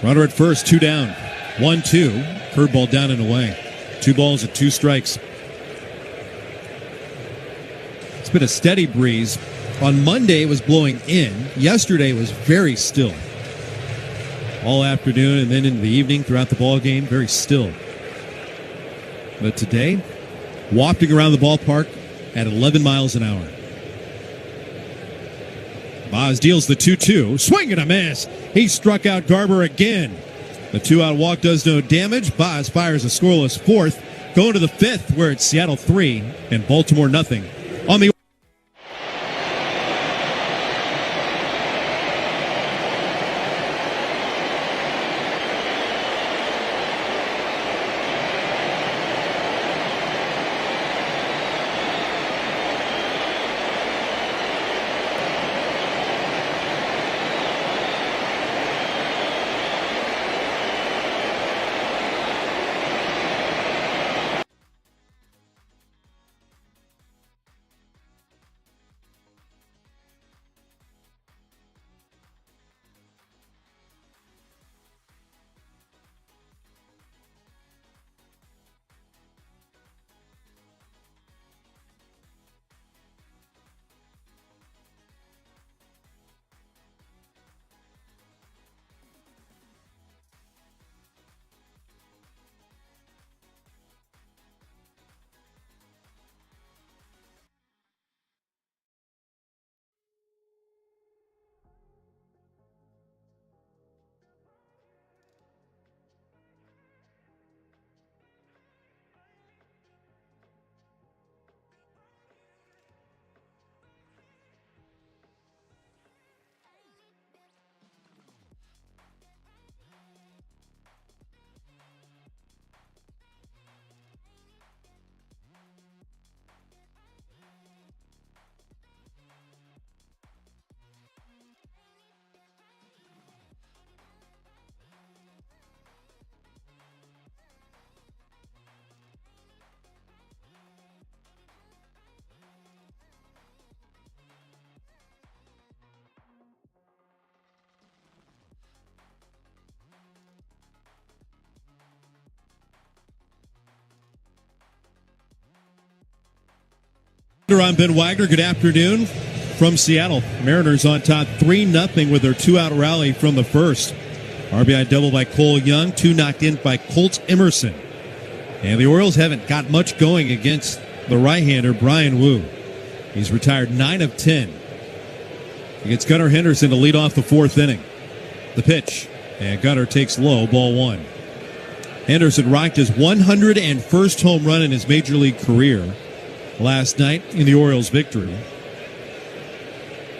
Runner at first, 2 down. 1-2. Curveball down and away. 2 balls and 2 strikes. It's been a steady breeze. On Monday, it was blowing in. Yesterday, it was very still. All afternoon and then into the evening throughout the ball game, very still. But today, wafting around the ballpark at 11 miles an hour. Boz deals the 2-2. Swing and a miss. He struck out Garber again. The 2-out walk does no damage. Boz fires a scoreless 4th. Going to the 5th, where it's Seattle 3 and Baltimore nothing. On the I'm Ben Wagner. Good afternoon from Seattle. Mariners on top 3-0 with their 2-out rally from the first. RBI double by Cole Young, 2 knocked in by Colt Emerson. And the Orioles haven't got much going against the right-hander Brian Wu. He's retired 9 of 10. He gets Gunnar Henderson to lead off the 4th inning. The pitch, and Gunnar takes low, ball 1. Henderson rocked his 101st home run in his major league career last night in the Orioles' victory.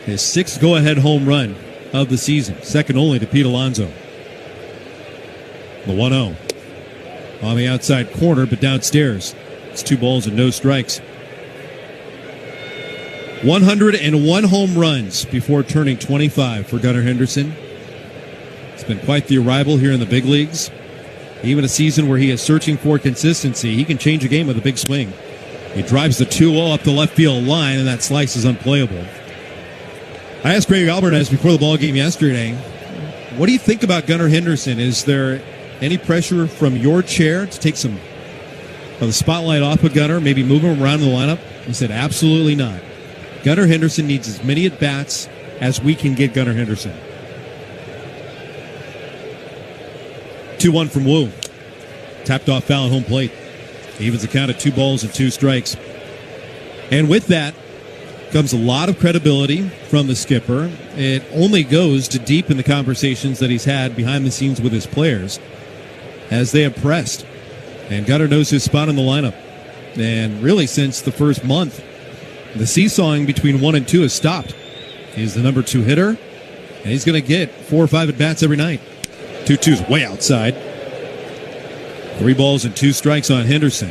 His 6th go-ahead home run of the season, second only to Pete Alonso. The 1-0 on the outside corner, but downstairs. It's 2 balls and no strikes. 101 home runs before turning 25 for Gunnar Henderson. It's been quite the arrival here in the big leagues. Even a season where he is searching for consistency, he can change a game with a big swing. He drives the 2-0 up the left field line, and that slice is unplayable. I asked Greg Alvarez before the ball game yesterday, what do you think about Gunnar Henderson? Is there any pressure from your chair to take some of the spotlight off of Gunnar, maybe move him around in the lineup? He said, absolutely not. Gunnar Henderson needs as many at-bats as we can get Gunnar Henderson. 2-1 from Wu. Tapped off foul at home plate. Evens the count at 2 balls and 2 strikes. And with that comes a lot of credibility from the skipper. It only goes to deepen the conversations that he's had behind the scenes with his players as they have pressed. And Gunnar knows his spot in the lineup. And really since the first month, the seesawing between 1 and 2 has stopped. He's the number 2 hitter, and he's going to get 4 or 5 at-bats every night. 2-2's way outside. 3 balls and 2 strikes on Henderson.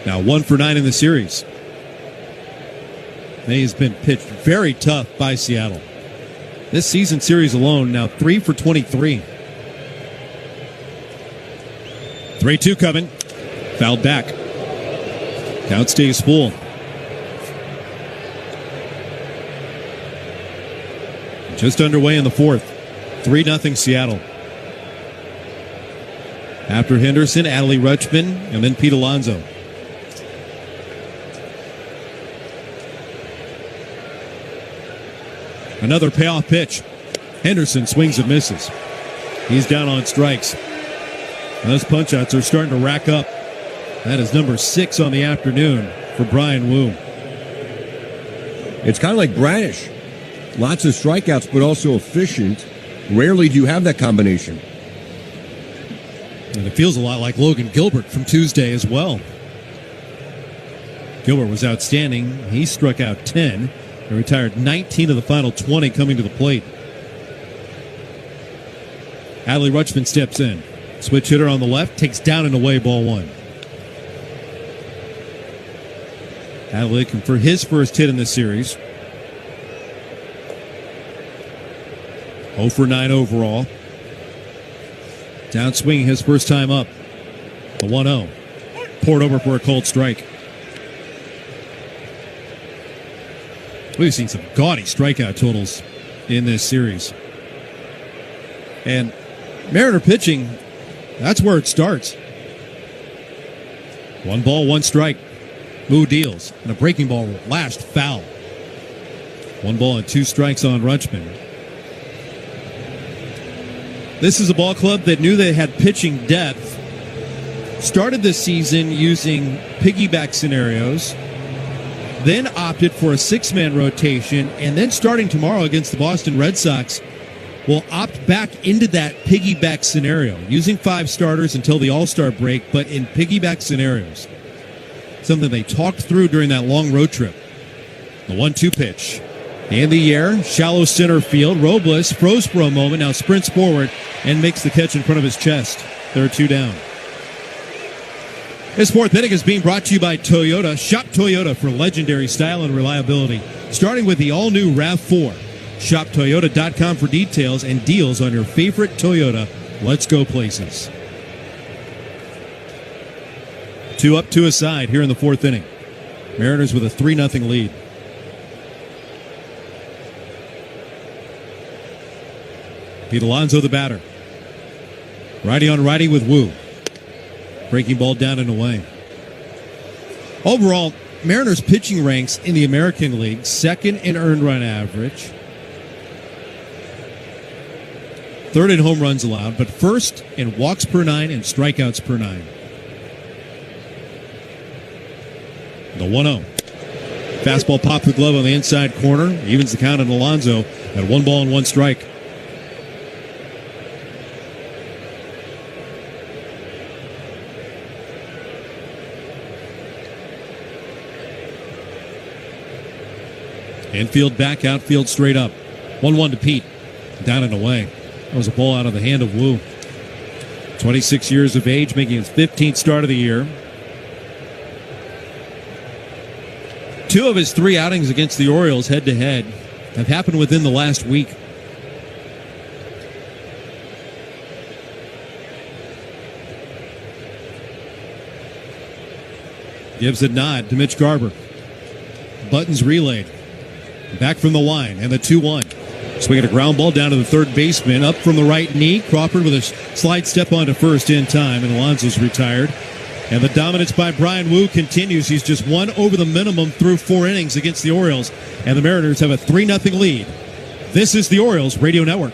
Now 1 for 9 in the series. And he's been pitched very tough by Seattle. This season series alone, now 3 for 23. 3-2 coming. Fouled back. Count stays full. Just underway in the 4th. 3-0 Seattle. After Henderson, Adley Rutschman, and then Pete Alonso. Another payoff pitch. Henderson swings and misses. He's down on strikes. And those punch-outs are starting to rack up. That is number 6 on the afternoon for Brian Wu. It's kind of like Bradish. Lots of strikeouts, but also efficient. Rarely do you have that combination. And it feels a lot like Logan Gilbert from Tuesday as well. Gilbert was outstanding. He struck out 10 and retired 19 of the final 20 coming to the plate. Adley Rutschman steps in. Switch hitter on the left, takes down and away, ball 1. Adley looking for his first hit in this series. 0 for 9 overall. Down swinging his first time up. The 1-0. Poured over for a cold strike. We've seen some gaudy strikeout totals in this series. And Mariner pitching, that's where it starts. 1 ball, 1 strike. Wu deals. And a breaking ball lashed foul. 1 ball and 2 strikes on Rutschman. This is a ball club that knew they had pitching depth. Started this season using piggyback scenarios. Then opted for a 6-man rotation. And then starting tomorrow against the Boston Red Sox, will opt back into that piggyback scenario. Using 5 starters until the All-Star break, but in piggyback scenarios. Something they talked through during that long road trip. The 1-2 pitch. In the air, shallow center field. Robles froze for a moment, now sprints forward and makes the catch in front of his chest. There are 2 down. This 4th inning is being brought to you by Toyota. Shop Toyota for legendary style and reliability. Starting with the all-new RAV4. Shop Toyota.com for details and deals on your favorite Toyota. Let's go places. 2 up, 2 aside here in the 4th inning. Mariners with a 3-0 lead. Pete Alonso, the batter. Righty on righty with Wu. Breaking ball down and away. Overall, Mariners pitching ranks in the American League, 2nd in earned run average, 3rd in home runs allowed, but 1st in walks per 9 and strikeouts per 9. The 1-0. Fastball popped the glove on the inside corner. Evens the count on Alonso at 1 ball and 1 strike. Infield back, outfield straight up. 1-1 to Pete. Down and away. That was a ball out of the hand of Wu. 26 years of age, making his 15th start of the year. 2 of his 3 outings against the Orioles head-to-head have happened within the last week. Gives a nod to Mitch Garber. Buttons relayed. Back from the line, and the 2-1. Swinging a ground ball down to the 3rd baseman. Up from the right knee. Crawford with a slide step onto first in time, and Alonso's retired. And the dominance by Brian Wu continues. He's just 1 over the minimum through 4 innings against the Orioles. And the Mariners have a 3-0 lead. This is the Orioles Radio Network.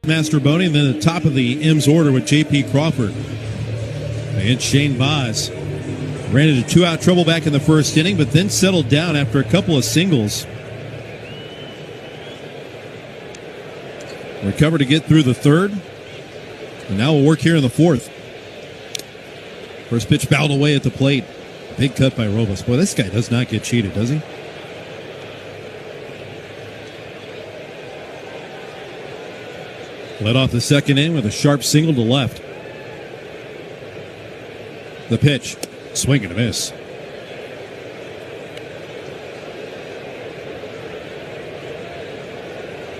Mastroboni, and then the top of the M's order with J.P. Crawford and Shane Baz. Ran into two-out trouble back in the first inning, but then settled down after a couple of singles. Recovered to get through the third, and now we'll work here in the fourth. First pitch fouled away at the plate. Big cut by Robles. Boy, this guy does not get cheated, does he? Led off the second inning with a sharp single to left. The pitch. Swing and a miss.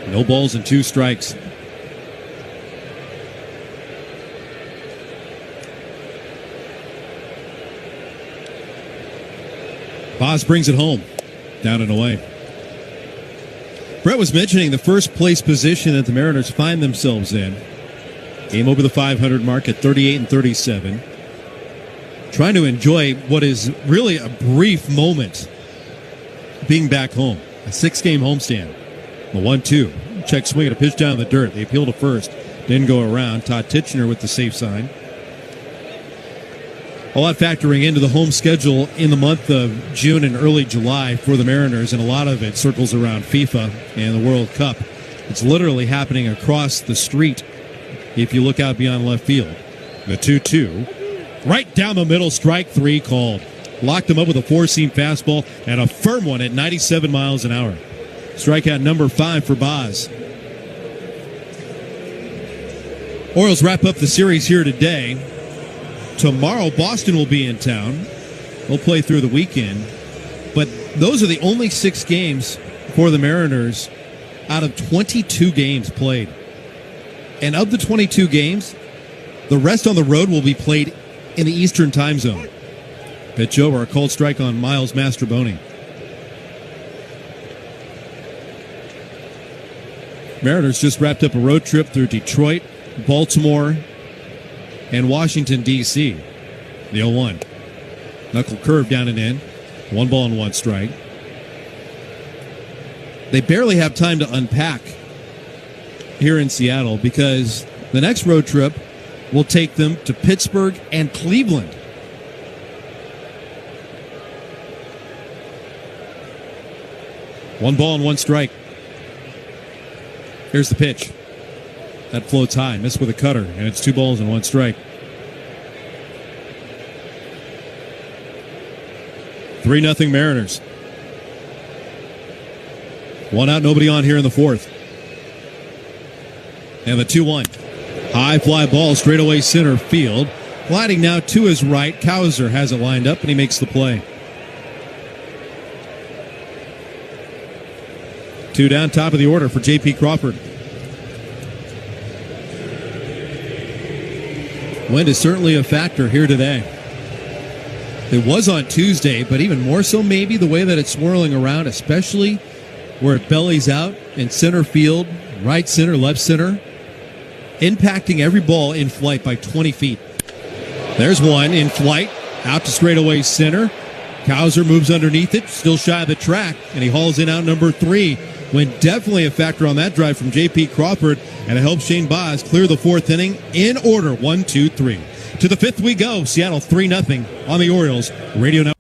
No balls and 2 strikes. Baz brings it home. Down and away. Brett was mentioning the first place position that the Mariners find themselves in. Game over the 500 mark at 38 and 37. Trying to enjoy what is really a brief moment being back home. A 6-game homestand. The 1-2. Check swing at a pitch down in the dirt. They appeal to first. Didn't go around. Todd Titchener with the safe sign. A lot factoring into the home schedule in the month of June and early July for the Mariners, and a lot of it circles around FIFA and the World Cup. It's literally happening across the street if you look out beyond left field. The 2-2. Right down the middle, strike 3 called. Locked him up with a 4-seam fastball and a firm one at 97 miles an hour. Strikeout number 5 for Baz. Orioles wrap up the series here today. Tomorrow, Boston will be in town. They'll play through the weekend. But those are the only 6 games for the Mariners out of 22 games played. And of the 22 games, the rest on the road will be played in the Eastern time zone. Pitch over, a cold strike on Miles Mastroboni. Mariners just wrapped up a road trip through Detroit, Baltimore, and Washington, D.C. The 0-1. Knuckle curve down and in. 1 ball and 1 strike. They barely have time to unpack here in Seattle because the next road trip will take them to Pittsburgh and Cleveland. One ball and 1 strike. Here's the pitch. That floats high. Missed with a cutter, and it's 2 balls and 1 strike. 3-0 Mariners. 1 out, nobody on here in the fourth. And the 2-1. High fly ball, straightaway center field. Gliding now to his right. Kowser has it lined up, and he makes the play. 2 down, top of the order for J.P. Crawford. Wind is certainly a factor here today. It was on Tuesday, but even more so maybe the way that it's swirling around, especially where it bellies out in center field, right center, left center, impacting every ball in flight by 20 feet. There's one in flight, out to straightaway center. Kowser moves underneath it, still shy of the track, and he hauls in out number 3. Wind definitely a factor on that drive from J.P. Crawford, and it helps Shane Baz clear the 4th inning in order, 1, 2, 3. To the 5th we go. Seattle 3-0 on the Orioles Radio Network.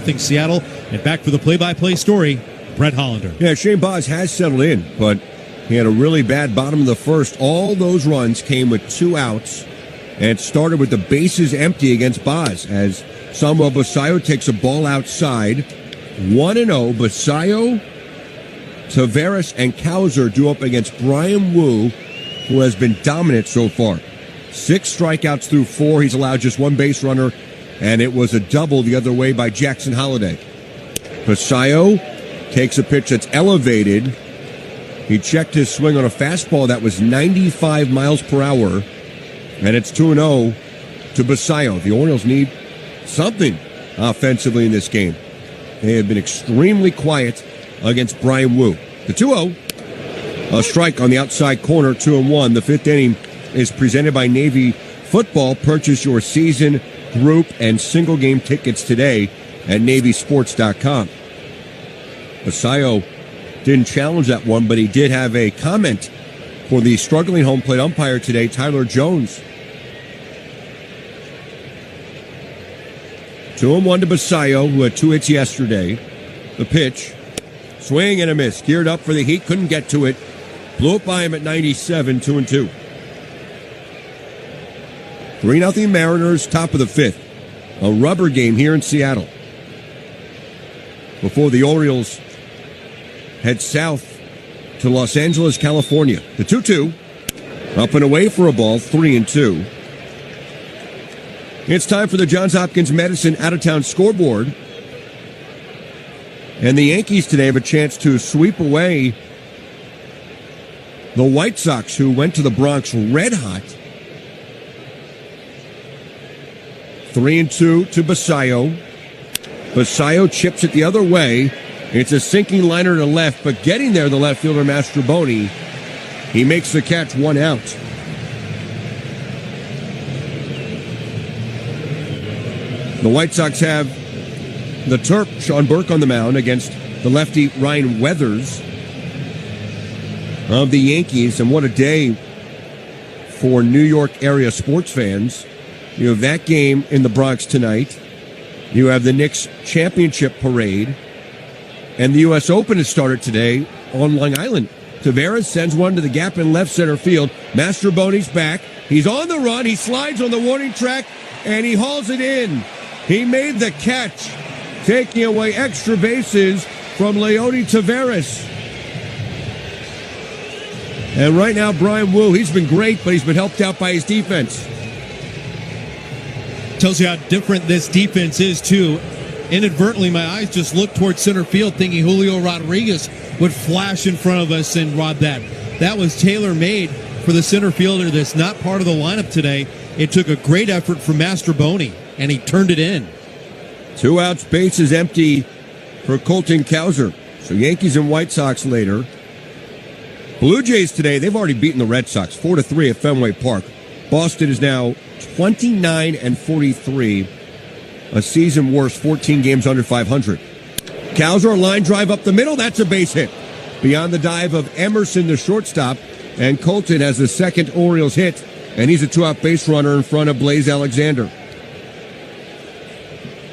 3-0 Seattle. And back for the play-by-play story, Brett Hollander. Yeah, Shane Baz has settled in, but he had a really bad bottom of the first. All those runs came with 2 outs, and it started with the bases empty against Baz as Samuel Basayo takes a ball outside. 1-0. Basayo, Taveras, and Cowser do up against Brian Wu, who has been dominant so far. 6 strikeouts through 4. He's allowed just 1 base runner, and it was a double the other way by Jackson Holliday. Basayo takes a pitch that's elevated. He checked his swing on a fastball that was 95 miles per hour, and it's 2-0 to Basayo. The Orioles need something offensively in this game. They have been extremely quiet against Brian Wu. The 2-0, a strike on the outside corner, 2-1. The 5th inning is presented by Navy Football. Purchase your season, group, and single game tickets today at NavySports.com. Basayo didn't challenge that one, but he did have a comment for the struggling home plate umpire today, Tyler Jones. 2-1 to Basayo, who had 2 hits yesterday. The pitch, swing and a miss. Geared up for the heat, couldn't get to it. Blew it by him at 97, 2-2. 3-0 Mariners, top of the 5th. A rubber game here in Seattle before the Orioles head south to Los Angeles, California. The 2-2, up and away for a ball, 3-2. It's time for the Johns Hopkins Medicine out-of-town scoreboard. And the Yankees today have a chance to sweep away the White Sox, who went to the Bronx red hot. 3-2 to Basayo. Basayo chips it the other way. It's a sinking liner to left, but getting there, the left fielder, Mastroboni, he makes the catch, 1 out. The White Sox have the Terp, Sean Burke, on the mound against the lefty, Ryan Weathers of the Yankees. And what a day for New York area sports fans. You have that game in the Bronx tonight. You have the Knicks championship parade. And the U.S. Open has started today on Long Island. Taveras sends one to the gap in left center field. Mastroboni's back. He's on the run. He slides on the warning track, and he hauls it in. He made the catch, taking away extra bases from Leody Taveras. And right now, Brian Wu, he's been great, but he's been helped out by his defense. Tells you how different this defense is, too. Inadvertently, my eyes just looked towards center field, thinking Julio Rodriguez would flash in front of us and rob that. That was tailor-made for the center fielder that's not part of the lineup today. It took a great effort from Mastroboni, and he turned it in. 2 outs, bases empty for Colton Cowser. So Yankees and White Sox later. Blue Jays today, they've already beaten the Red Sox 4-3 at Fenway Park. Boston is now 29-43. A season worst, 14 games under 500. Cowser, a line drive up the middle. That's a base hit. Beyond the dive of Emerson, the shortstop. And Colton has the second Orioles hit. And he's a 2-out base runner in front of Blaze Alexander.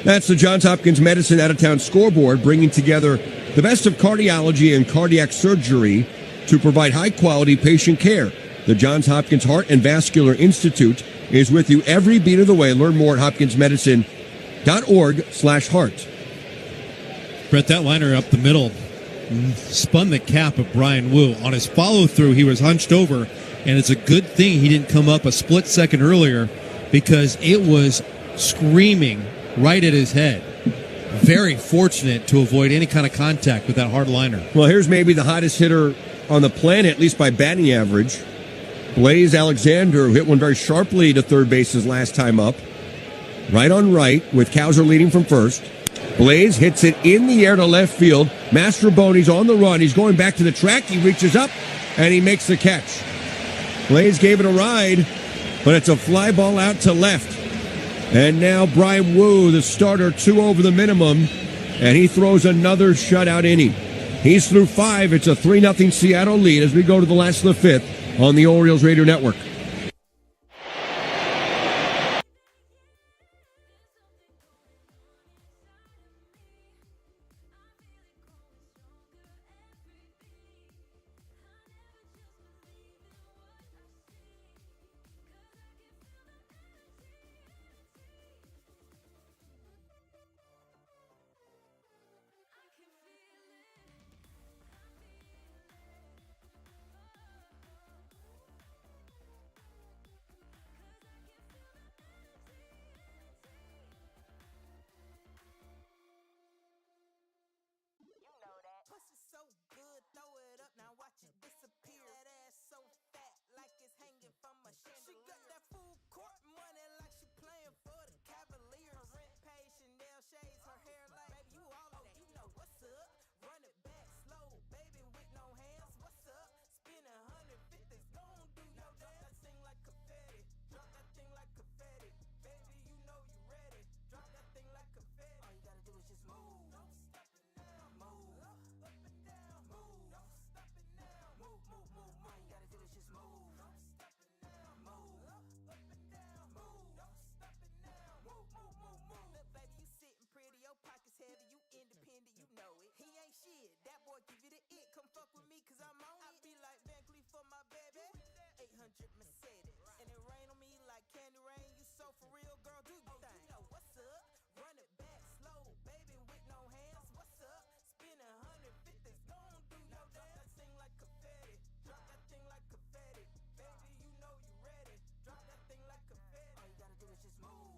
That's the Johns Hopkins Medicine out-of-town scoreboard, bringing together the best of cardiology and cardiac surgery to provide high-quality patient care. The Johns Hopkins Heart and Vascular Institute is with you every beat of the way. Learn more at hopkinsmedicine.org/heart. Brett, that liner up the middle spun the cap of Brian Wu. On his follow-through, he was hunched over, and it's a good thing he didn't come up a split second earlier because it was screaming right at his head. Very fortunate to avoid any kind of contact with that hard liner. Well, here's maybe the hottest hitter on the planet, at least by batting average. Blaze Alexander, who hit one very sharply to third base his last time up. Right on right, with Cowser leading from first. Blaze hits it in the air to left field. Mastroboni's on the run. He's going back to the track. He reaches up, and he makes the catch. Blaze gave it a ride, but it's a fly ball out to left. And now Brian Wu, the starter, 2 over the minimum, and he throws another shutout inning. He's through 5. It's a 3-0 Seattle lead as we go to the last of the 5th on the Orioles Radio Network.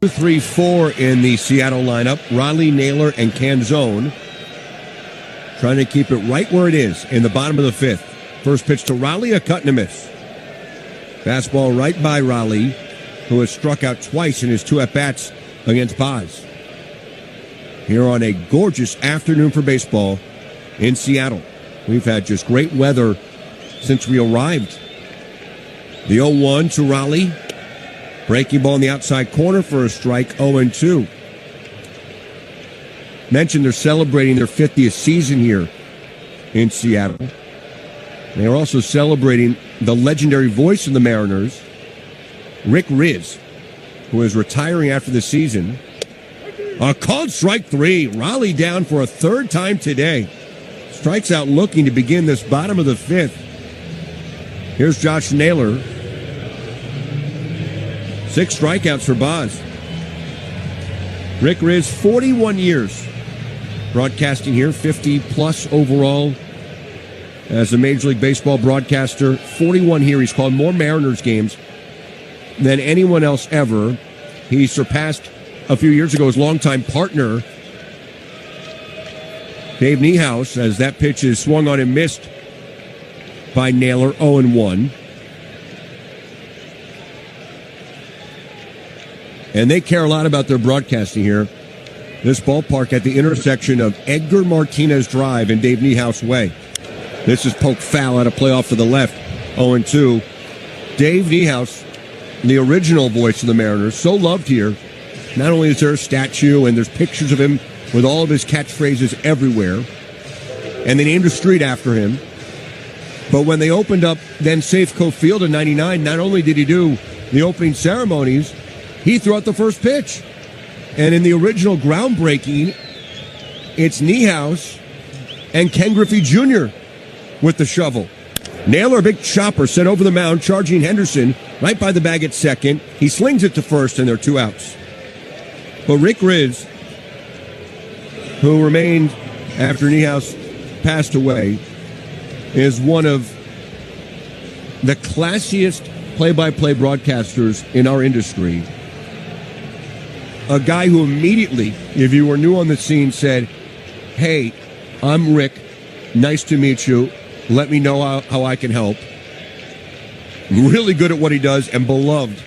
Three, four in the Seattle lineup. Riley, Naylor, and Canzone trying to keep it right where it is in the bottom of the fifth. First pitch to Riley, a cut and a miss. Fastball right by Riley, who has struck out twice in his two at-bats against Paz. Here on a gorgeous afternoon for baseball in Seattle. We've had just great weather since we arrived. The 0-1 to Riley. Breaking ball in the outside corner for a strike, 0-2. Mentioned they're celebrating their 50th season here in Seattle. They are also celebrating the legendary voice of the Mariners, Rick Riz, who is retiring after the season. A called strike three. Riley down for a third time today. Strikes out looking to begin this bottom of the fifth. Here's Josh Naylor. 6 strikeouts for Boz. Rick Riz, 41 years broadcasting here, 50-plus overall as a Major League Baseball broadcaster. 41 here. He's called more Mariners games than anyone else ever. He surpassed a few years ago his longtime partner, Dave Niehaus, as that pitch is swung on and missed by Naylor, 0-1. And they care a lot about their broadcasting here. This ballpark at the intersection of Edgar Martinez Drive and Dave Niehaus Way. This is poked foul out of play off to the left, 0-2. Dave Niehaus, the original voice of the Mariners, so loved here. Not only is there a statue and there's pictures of him with all of his catchphrases everywhere, and they named a street after him. But when they opened up then Safeco Field in '99, not only did he do the opening ceremonies, he threw out the first pitch. And in the original groundbreaking, it's Niehaus and Ken Griffey Jr. with the shovel. Naylor, a big chopper, sent over the mound, charging Henderson right by the bag at second. He slings it to first, and there are 2 outs. But Rick Riz, who remained after Niehaus passed away, is one of the classiest play-by-play broadcasters in our industry. A guy who immediately, if you were new on the scene, said, "Hey, I'm Rick. Nice to meet you. Let me know how I can help." Really good at what he does and beloved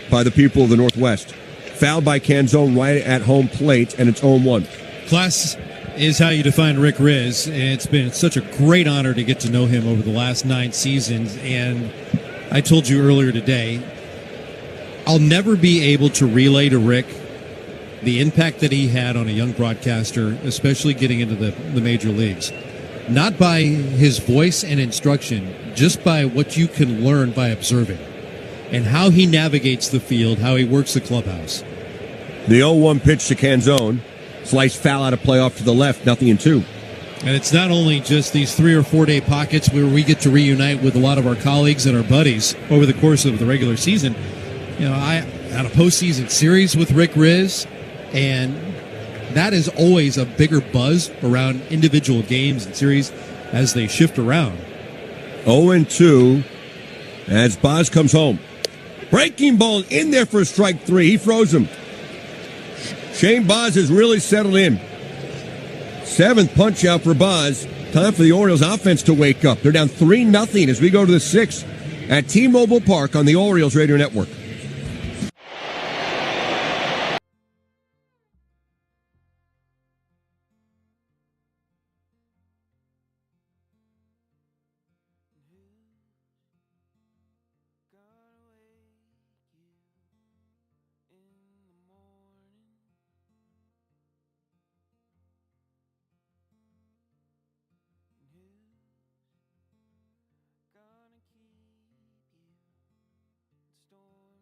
by the people of the Northwest. Fouled by Canzone right at home plate, and it's 0-1. Class is how you define Rick Riz, and it's been such a great honor to get to know him over the last 9 seasons. And I told you earlier today, I'll never be able to relay to Rick the impact that he had on a young broadcaster, especially getting into the major leagues. Not by his voice and instruction, just by what you can learn by observing and how he navigates the field, how he works the clubhouse. The 0-1 pitch to Canzone. Slice foul out of play off to the left, 0-2. And it's not only just these 3 or 4 day pockets where we get to reunite with a lot of our colleagues and our buddies over the course of the regular season. You know, I had a postseason series with Rick Riz, and that is always a bigger buzz around individual games and series as they shift around. 0-2 as Boz comes home. Breaking ball in there for strike 3. He froze him. Shane Boz has really settled in. 7th punch out for Boz. Time for the Orioles offense to wake up. They're down 3-0 as we go to the 6th at T-Mobile Park on the Orioles Radio Network. Gonna keep you in storm.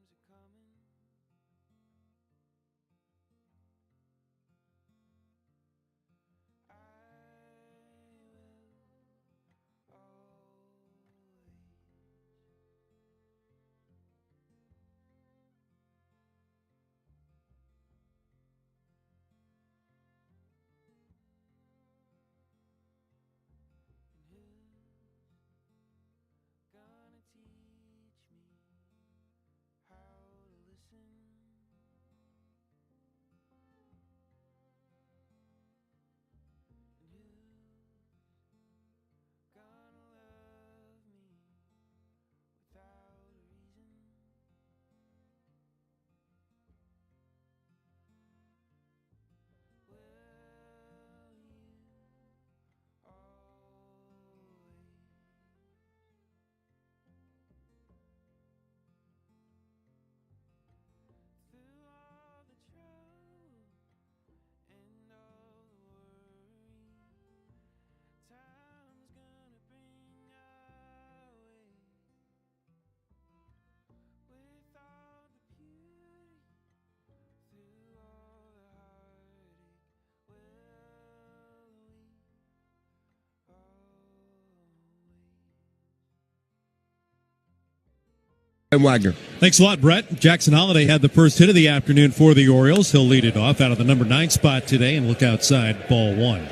Wagner. Thanks a lot, Brett. Jackson Holliday had the first hit of the afternoon for the Orioles. He'll lead it off out of the number 9 spot today and look outside, ball 1.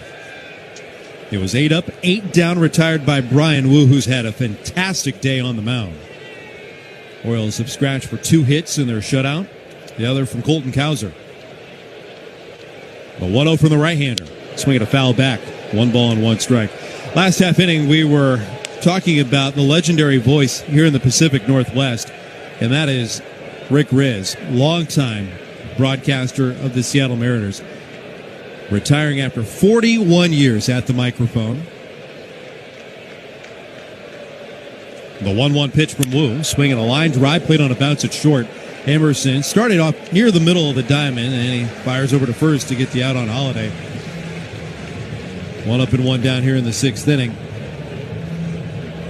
It was 8 up, 8 down, retired by Brian Wu, who's had a fantastic day on the mound. Orioles have scratched for 2 hits in their shutout, the other from Colton Cowser. A 1-0 from the right-hander. Swinging a foul back. 1 ball and 1 strike. Last half inning, we were talking about the legendary voice here in the Pacific Northwest, and that is Rick Riz, longtime broadcaster of the Seattle Mariners, retiring after 41 years at the microphone. The 1-1 pitch from Wu, swinging a line drive, played on a bounce at short. Henderson started off near the middle of the diamond, and he fires over to first to get the out on Holliday. 1 up and 1 down here in the 6th inning.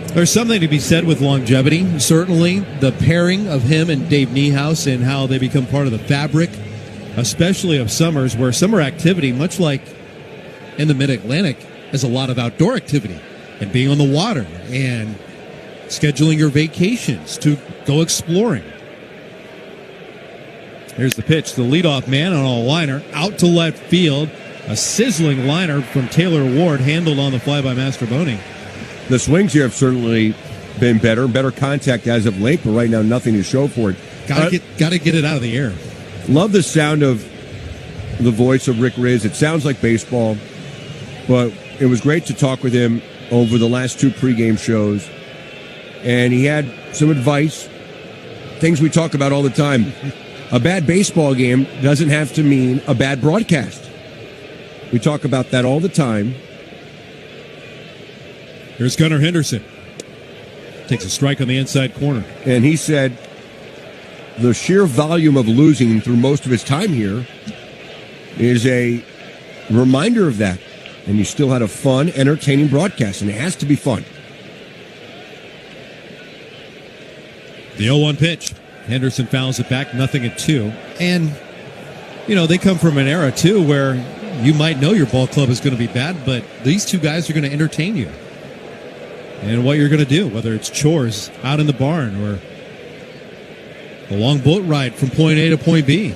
There's something to be said with longevity. Certainly, the pairing of him and Dave Niehaus and how they become part of the fabric, especially of summers, where summer activity, much like in the Mid-Atlantic, is a lot of outdoor activity and being on the water and scheduling your vacations to go exploring. Here's the pitch. The leadoff man on a liner out to left field. A sizzling liner from Taylor Ward, handled on the fly by Mastroboni. The swings here have certainly been better contact as of late, but right now nothing to show for it. Got to get it out of the air. Love the sound of the voice of Rick Riz. It sounds like baseball, but it was great to talk with him over the last 2 pregame shows, and he had some advice, things we talk about all the time. A bad baseball game doesn't have to mean a bad broadcast. We talk about that all the time. Here's Gunnar Henderson. Takes a strike on the inside corner. And he said the sheer volume of losing through most of his time here is a reminder of that. And you still had a fun, entertaining broadcast, and it has to be fun. The 0-1 pitch. Henderson fouls it back, 0-2. And, you know, they come from an era, too, where you might know your ball club is going to be bad, but these 2 guys are going to entertain you. And what you're going to do, whether it's chores out in the barn or a long boat ride from point A to point B.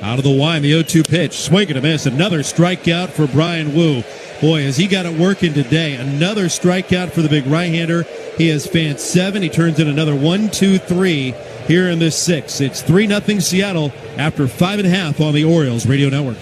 Out of the line, the 0-2 pitch. Swing and a miss. Another strikeout for Brian Wu. Boy, has he got it working today. Another strikeout for the big right-hander. He has fanned 7. He turns in another 1-2-3 here in this 6th. It's 3-0 Seattle after 5.5 on the Orioles Radio Network.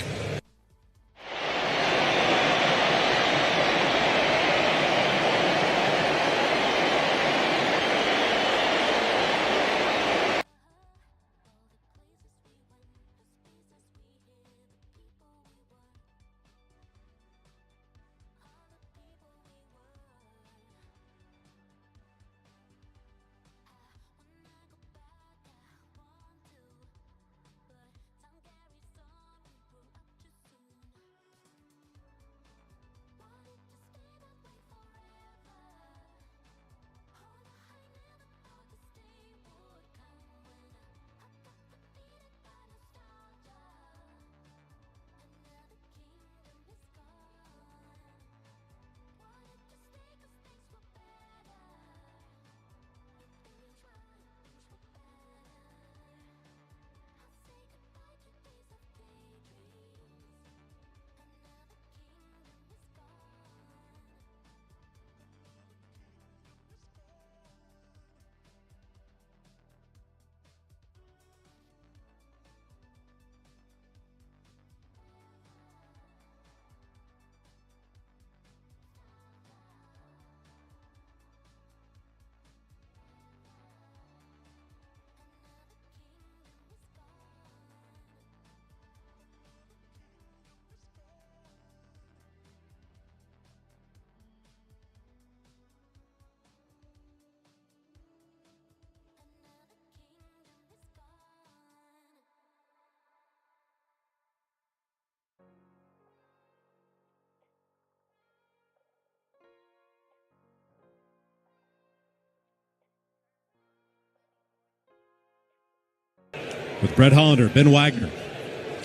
With Brett Hollander, Ben Wagner.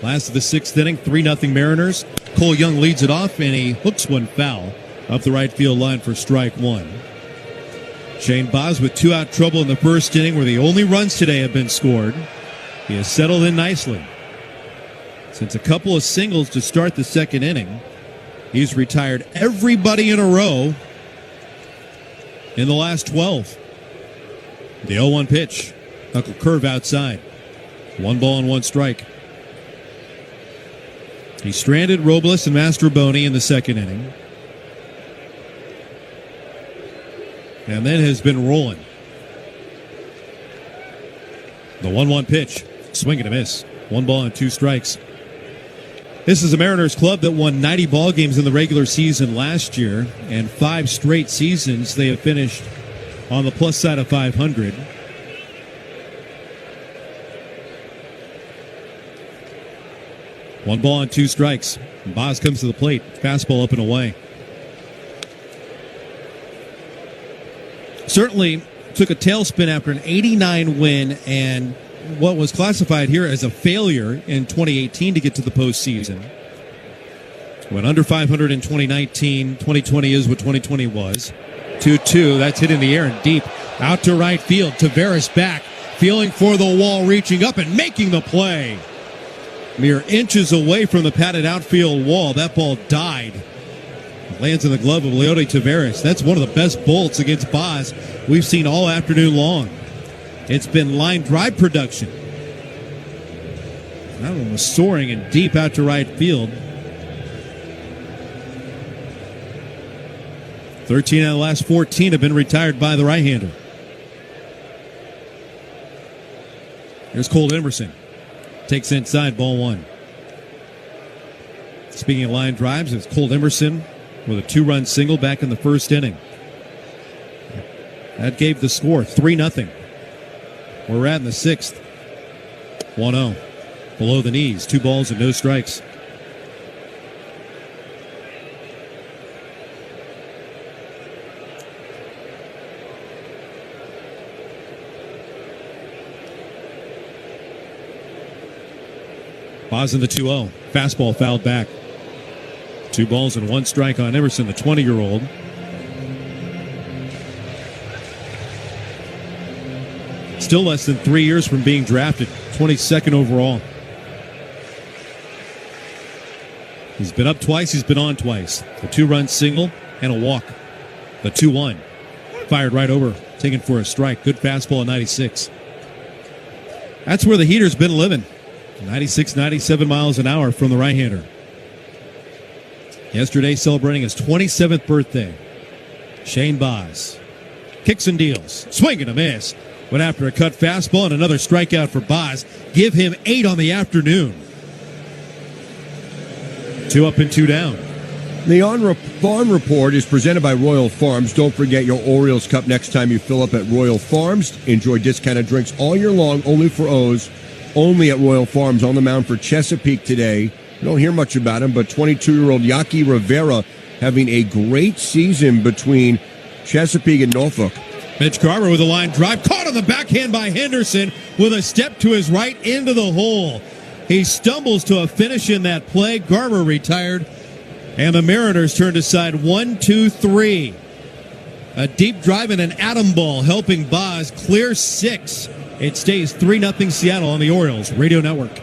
Last of the 6th inning, 3-0 Mariners. Cole Young leads it off, and he hooks one foul up the right field line for strike 1. Shane Baz with 2-out trouble in the first inning, where the only runs today have been scored. He has settled in nicely. Since a couple of singles to start the second inning, he's retired everybody in a row in the last 12. The 0-1 pitch. Knuckle curve outside. 1 ball and 1 strike. He stranded Robles and Mastroboni in the second inning. And then has been rolling. The 1-1 pitch. Swing and a miss. 1 ball and 2 strikes. This is a Mariners club that won 90 ball games in the regular season last year, and 5 straight seasons they have finished on the plus side of 500. One ball and 2 strikes. Baz comes to the plate. Fastball up and away. Certainly took a tailspin after an 89 win and what was classified here as a failure in 2018 to get to the postseason. Went under 500 in 2019. 2020 is what 2020 was. 2-2. That's hit in the air and deep. Out to right field. Taveras back. Feeling for the wall. Reaching up and making the play. Mere inches away from the padded outfield wall. That ball died. Lands in the glove of Leody Taveras. That's one of the best bolts against Baz we've seen all afternoon long. It's been line drive production. That one was soaring and deep out to right field. 13 out of the last 14 have been retired by the right-hander. Here's Cole Emerson. Takes inside, ball 1. Speaking of line drives, it's Cole Emerson with a 2-run single back in the first inning. That gave the score 3-0. We're at in the 6th. 1-0. Below the knees. 2 balls and no strikes. Baz in the 2-0. Fastball fouled back. 2 balls and 1 strike on Emerson, the 20-year-old. Still less than 3 years from being drafted, 22nd overall. He's been up twice, he's been on twice. A 2-run single and a walk. The 2-1. Fired right over, taken for a strike. Good fastball at 96. That's where the heater's been living. 96, 97 miles an hour from the right-hander. Yesterday celebrating his 27th birthday. Shane Baz. Kicks and deals. Swing and a miss. Went after a cut fastball and another strikeout for Baz. Give him 8 on the afternoon. 2 up and 2 down. The On-Farm Report is presented by Royal Farms. Don't forget your Orioles cup next time you fill up at Royal Farms. Enjoy discounted drinks all year long, only for O's. Only at Royal Farms. On the mound for Chesapeake today. You don't hear much about him, but 22-year-old Yaki Rivera having a great season between Chesapeake and Norfolk. Mitch Garver with a line drive. Caught on the backhand by Henderson with a step to his right into the hole. He stumbles to a finish in that play. Garver retired. And the Mariners turned aside 1-2-3. A deep drive and an atom ball helping Baz clear 6. It stays 3-0 Seattle on the Orioles Radio Network.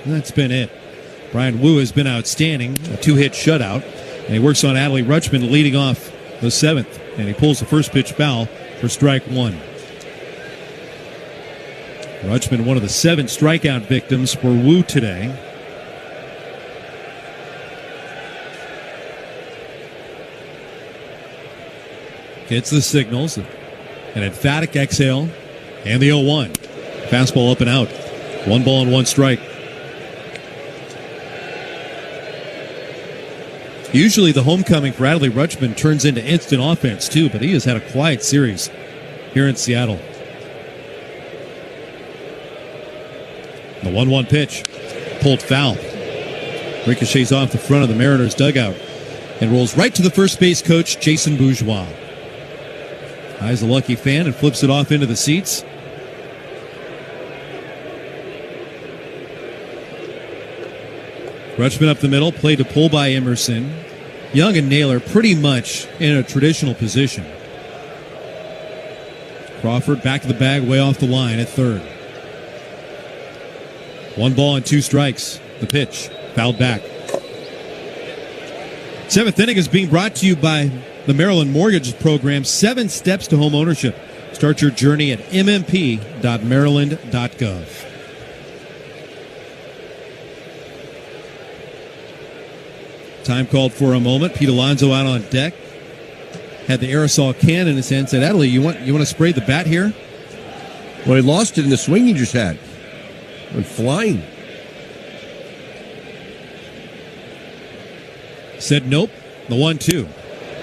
That's been it. Brian Wu has been outstanding, a 2-hit shutout, and he works on Adley Rutschman leading off the 7th, and he pulls the first pitch foul for strike 1. Rutschman, one of the 7 strikeout victims for Wu today. Gets the signals, an emphatic exhale, and the 0-1. Fastball up and out. 1 ball and 1 strike. Usually the homecoming for Adley Rutschman turns into instant offense too, but he has had a quiet series here in Seattle. The 1-1 pitch, pulled foul. Ricochets off the front of the Mariners dugout and rolls right to the first base coach, Jason Bourgeois. Eyes a lucky fan and flips it off into the seats. Rutschman up the middle, play to pull by Emerson. Young and Naylor pretty much in a traditional position. Crawford back to the bag, way off the line at third. 1 ball and 2 strikes. The pitch, fouled back. 7th inning is being brought to you by the Maryland Mortgage Program. 7 steps to home ownership. Start your journey at mmp.maryland.gov. Time called for a moment. Pete Alonso out on deck. Had the aerosol can in his hand. Said, Adley, you want to spray the bat here? Well, he lost it in the swing he just had. Went flying. Said nope. The 1-2.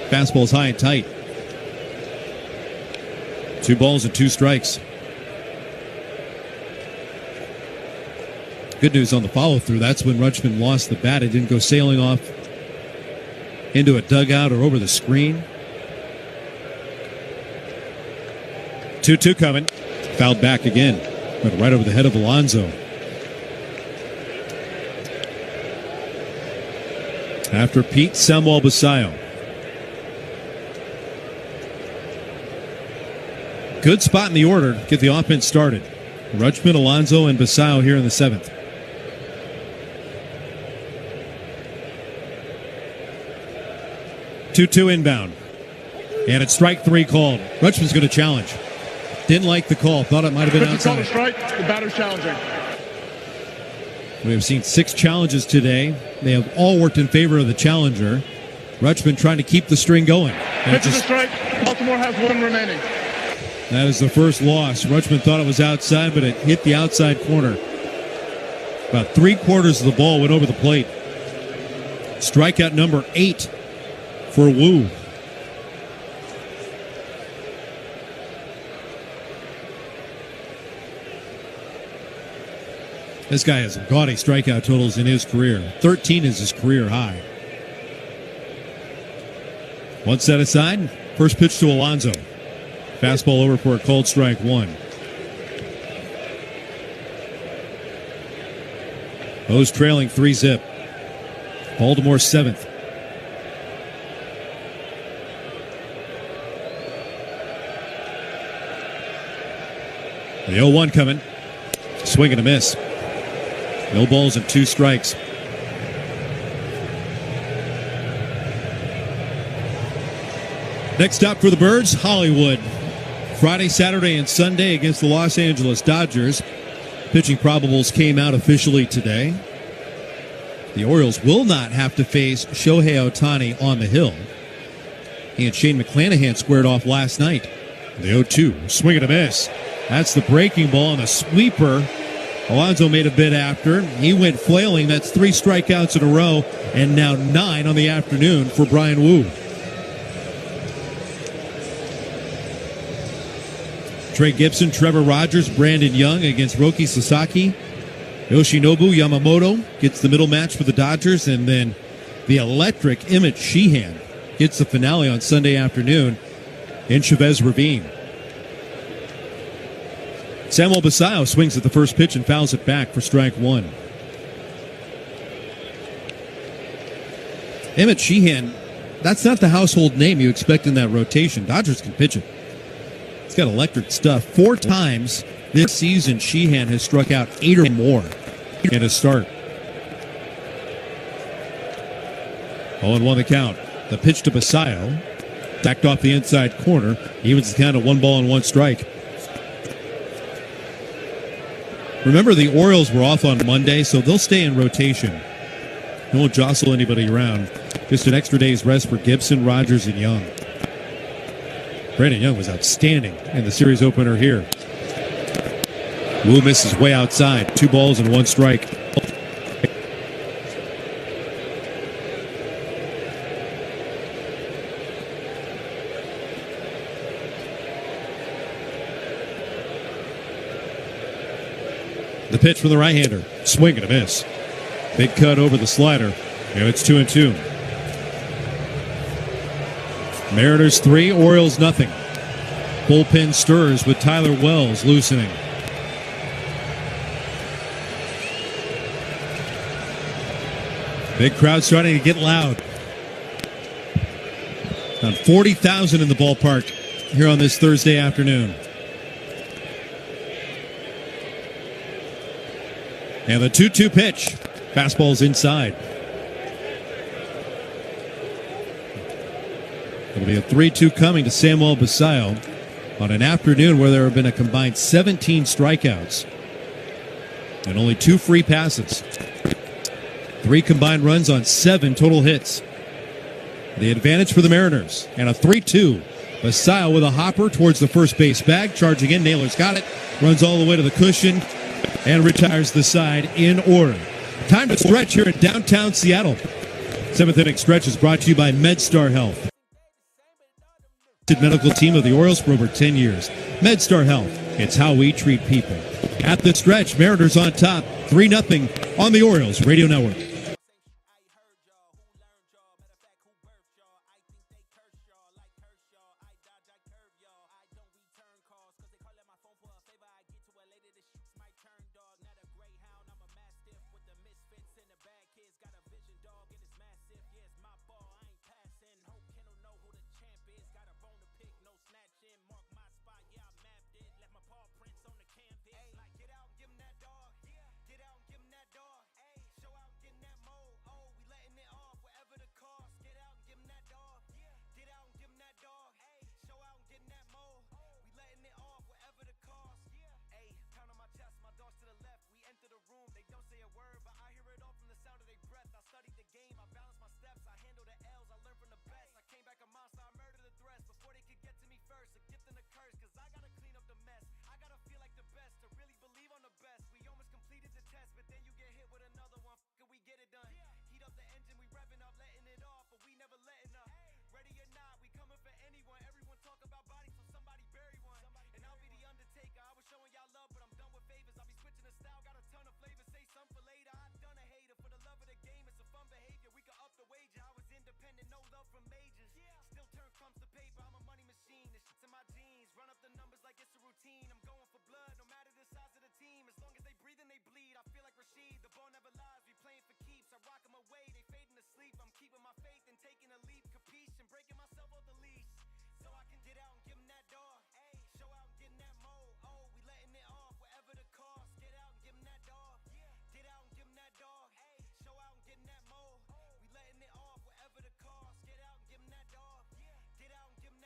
Fastball's high and tight. 2 balls and 2 strikes. Good news on the follow-through. That's when Rutschman lost the bat. It didn't go sailing off into a dugout or over the screen. 2-2 coming. Fouled back again. Went right over the head of Alonso. After Pete, Samuel Basayo. Good spot in the order. Get the offense started. Rutschman, Alonso, and Basayo here in the 7th. Two inbound. And it's strike 3 called. Rutschman's going to challenge. Didn't like the call. Thought it might have been outside. Strike. The batter's challenging. We have seen 6 challenges today. They have all worked in favor of the challenger. Rutschman trying to keep the string going. Pitch is a strike. Baltimore has 1 remaining. That is the first loss. Rutschman thought it was outside, but it hit the outside corner. About 3/4 of the ball went over the plate. Strikeout number 8 for Wu. This guy has gaudy strikeout totals in his career. 13 is his career high. 1 set aside. First pitch to Alonso. Fastball over for a called strike 1. O's trailing 3-zip. Baltimore 7th. The 0-1 coming. Swing and a miss. No balls and 2 strikes. Next up for the Birds, Hollywood. Friday, Saturday, and Sunday against the Los Angeles Dodgers. Pitching probables came out officially today. The Orioles will not have to face Shohei Ohtani on the hill. He and Shane McClanahan squared off last night. The 0-2, swing and a miss. That's the breaking ball and a sweeper. Alonso made a bid after. He went flailing. That's 3 strikeouts in a row, and now 9 on the afternoon for Brian Wu. Trey Gibson, Trevor Rogers, Brandon Young against Roki Sasaki. Yoshinobu Yamamoto gets the middle match for the Dodgers, and then the electric Emmett Sheehan gets the finale on Sunday afternoon in Chavez Ravine. Samuel Basayo swings at the first pitch and fouls it back for strike 1. Emmett Sheehan, that's not the household name you expect in that rotation. Dodgers can pitch it. It's got electric stuff. 4 times this season, Sheehan has struck out 8 or more. and a start. 0-1 the count. The pitch to Basayo. Backed off the inside corner. Evens the count at 1-1 strike. Remember, the Orioles were off on Monday, so they'll stay in rotation. They won't jostle anybody around. Just an extra day's rest for Gibson, Rogers, and Young. Brandon Young was outstanding in the series opener here. Wu misses way outside. 2 balls and 1 strike. The pitch from the right-hander. Swing and a miss. Big cut over the slider. And it's 2-2. Mariners 3, Orioles nothing. Bullpen stirs with Tyler Wells loosening. Big crowd starting to get loud. About 40,000 in the ballpark here on this Thursday afternoon. And the 2-2 pitch. Fastball's inside. It'll be a 3-2 coming to Samuel Basayo on an afternoon where there have been a combined 17 strikeouts and only 2 free passes. 3 combined runs on 7 total hits. The advantage for the Mariners. And a 3-2. Basayo with a hopper towards the first base bag. Charging in. Naylor's got it. Runs all the way to the cushion and retires the side in order. Time to stretch here in downtown Seattle. 7th inning stretch is brought to you by MedStar Health. Medical team of the Orioles for over 10 years. MedStar Health. It's how we treat people. At the stretch, Mariners on top. 3-0 on the Orioles Radio Network.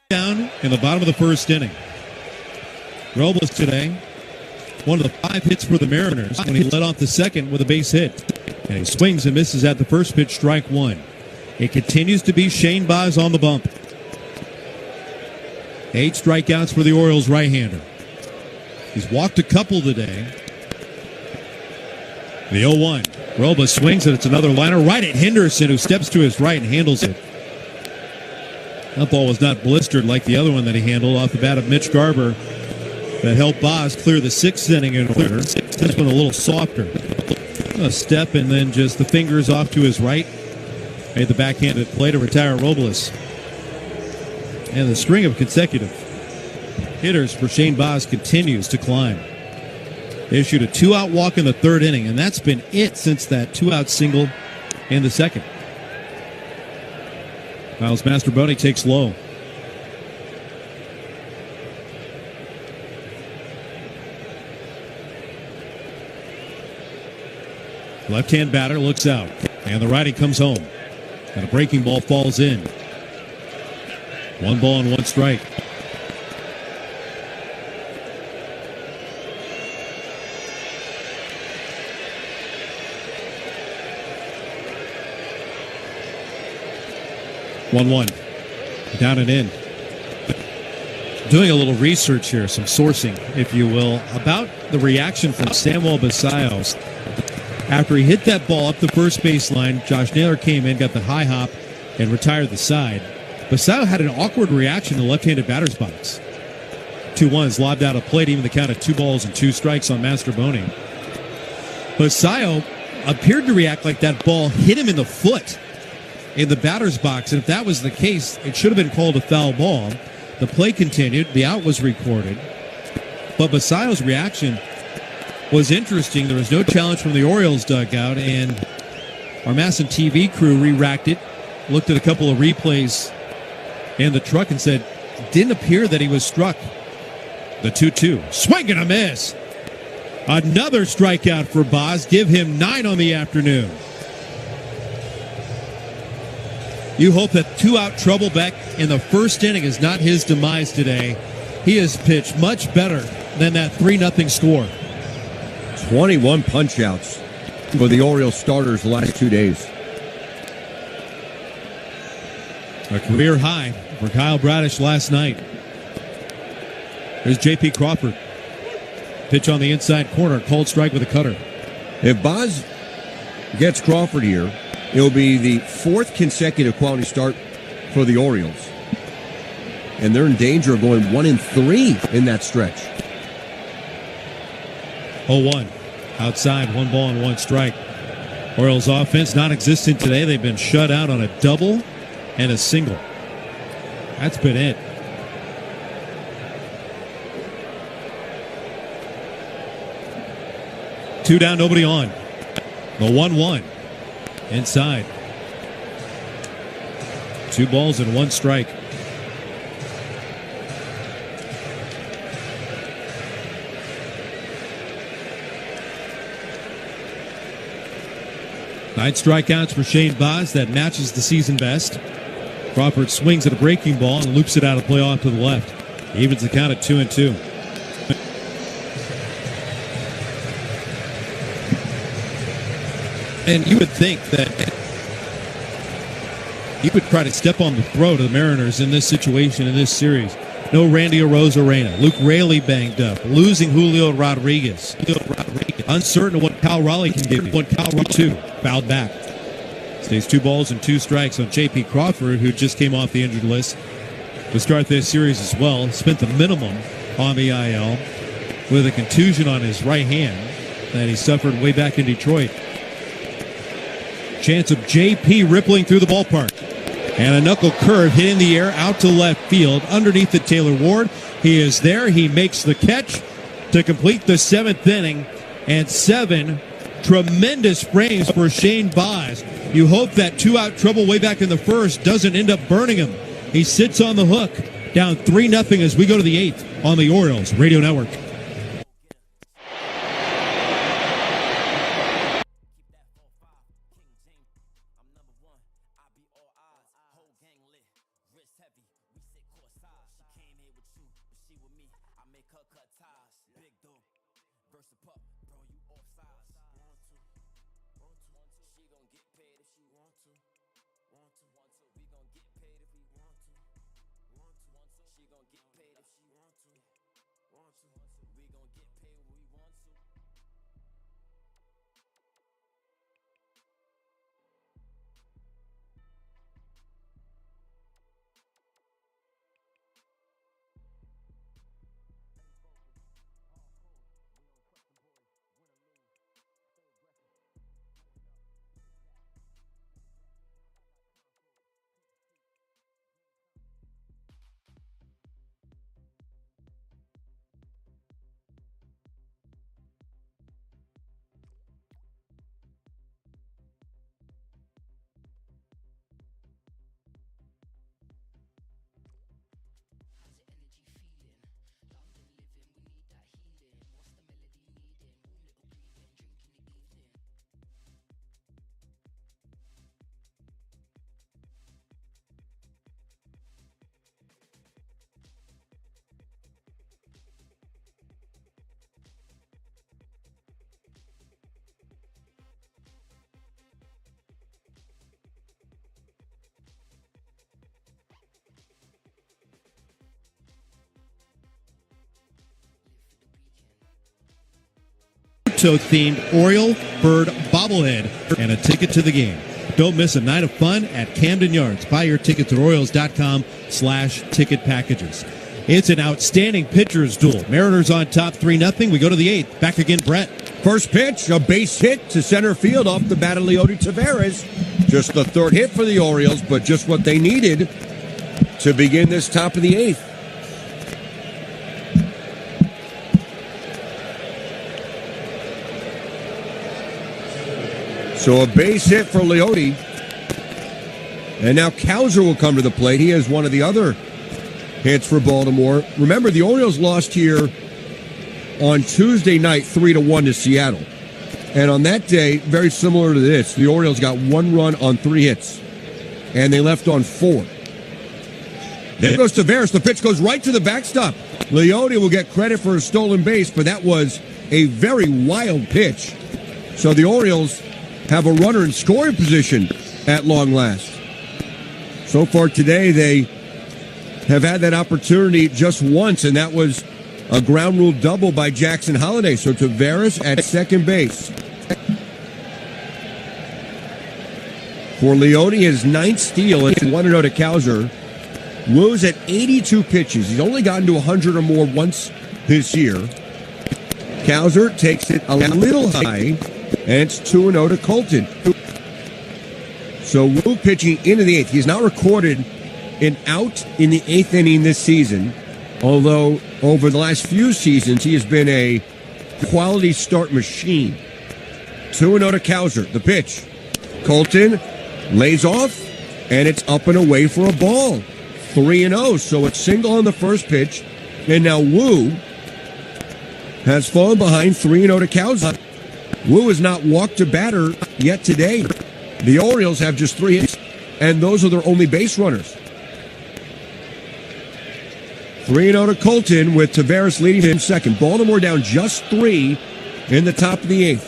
Down in the bottom of the first inning. Robles today, one of the 5 hits for the Mariners when he led off the second with a base hit. And he swings and misses at the first pitch, strike 1. It continues to be Shane Baz on the bump. 8 strikeouts for the Orioles right-hander. He's walked a couple today. The 0-1. Robles swings and it's another liner right at Henderson, who steps to his right and handles it. That ball was not blistered like the other one that he handled off the bat of Mitch Garber that helped Baz clear the 6th inning in order. This one a little softer. A step and then just the fingers off to his right. Made the backhanded play to retire Robles. And the string of consecutive hitters for Shane Baz continues to climb. They issued a 2-out walk in the 3rd inning, and that's been it since that 2-out single in the 2nd. Miles Mastroboni takes low. Left-hand batter looks out, and the righty comes home. And a breaking ball falls in. 1 ball and 1 strike. One. Down and in. Doing a little research here, some sourcing, if you will, about the reaction from Samuel Basallos. After he hit that ball up the first baseline, Josh Naylor came in, got the high hop, and retired the side. Basallo had an awkward reaction to the left-handed batter's box. 2-1 lobbed out of plate, even the count of 2 balls and 2 strikes on Mastroboni. Basallo appeared to react like that ball hit him in the foot in the batter's box, and if that was the case, it should have been called a foul ball. The play continued. The out was recorded. But Basallo's reaction was interesting. There was no challenge from the Orioles dugout, and our Masson TV crew re-racked it, looked at a couple of replays in the truck, and said it didn't appear that he was struck. The 2-2. Swing and a miss. Another strikeout for Boz. Give him 9 on the afternoon. You hope that 2-out trouble back in the first inning is not his demise today. He has pitched much better than that 3-0 score. 21 punch-outs for the Orioles starters the last 2 days. A career high for Kyle Bradish last night. There's J.P. Crawford. Pitch on the inside corner. Cold strike with a cutter. If Boz gets Crawford here, it will be the 4th consecutive quality start for the Orioles. And they're in danger of going 1-3 in that stretch. 0-1. Outside, 1 ball and 1 strike. Orioles offense non-existent today. They've been shut out on a double and a single. That's been it. Two down, nobody on. The 1-1. Inside. 2 balls and 1 strike. Nine strikeouts for Shane Boz. That matches the season best. Crawford swings at a breaking ball and loops it out of play off to the left. Evens the count at 2-2. And you would think that you would try to step on the throat of the Mariners in this situation, in this series. No Randy Arozarena. Luke Raley banged up. Losing Julio Rodriguez. Uncertain of what Cal Raleigh can give you. What Cal Raleigh, too. Fouled back. Stays 2 balls and 2 strikes on J.P. Crawford, who just came off the injured list to start this series as well. Spent the minimum on the IL with a contusion on his right hand that he suffered way back in Detroit. Chance of J.P. rippling through the ballpark. And a knuckle curve hit in the air out to left field underneath the Taylor Ward. He is there. He makes the catch to complete the 7th inning. And 7 tremendous frames for Shane Boz. You hope that 2-out trouble way back in the first doesn't end up burning him. He sits on the hook, down 3-0 as we go to the 8th on the Orioles Radio Network. Naruto-themed Oriole bird bobblehead and a ticket to the game. Don't miss a night of fun at Camden Yards. Buy your tickets at Orioles.com/ticket packages. It's an outstanding pitcher's duel. Mariners on top 3-0. We go to the 8th. Back again, Brett. First pitch, a base hit to center field off the bat of Leody Taveras. Just the third hit for the Orioles, but just what they needed to begin this top of the 8th. So a base hit for Leody. And now Cowser will come to the plate. He has one of the other hits for Baltimore. Remember, the Orioles lost here on Tuesday night 3-1 to Seattle. And on that day, very similar to this, the Orioles got 1 run on 3 hits. And they left on 4. There goes Taveras. The pitch goes right to the backstop. Leody will get credit for a stolen base, but that was a very wild pitch. So the Orioles have a runner in scoring position at long last. So far today, they have had that opportunity just once, and that was a ground rule double by Jackson Holliday. So Taveras at second base. For Leody, his 9th steal, and 1-0 to Cowser. Woo's at 82 pitches. He's only gotten to 100 or more once this year. Cowser takes it a little high, and it's 2-0 to Colton. So Wu pitching into the 8th. He's not recorded an out in the 8th inning this season, although over the last few seasons he has been a quality start machine. 2-0 to Cowser. The pitch. Colton lays off, and it's up and away for a ball. 3-0, so it's single on the first pitch, and now Wu has fallen behind 3-0 to Cowser. Wu has not walked to batter yet today. The Orioles have just 3 hits, and those are their only base runners. 3-0 to Colton with Taveras leading him second. Baltimore down just 3 in the top of the 8th.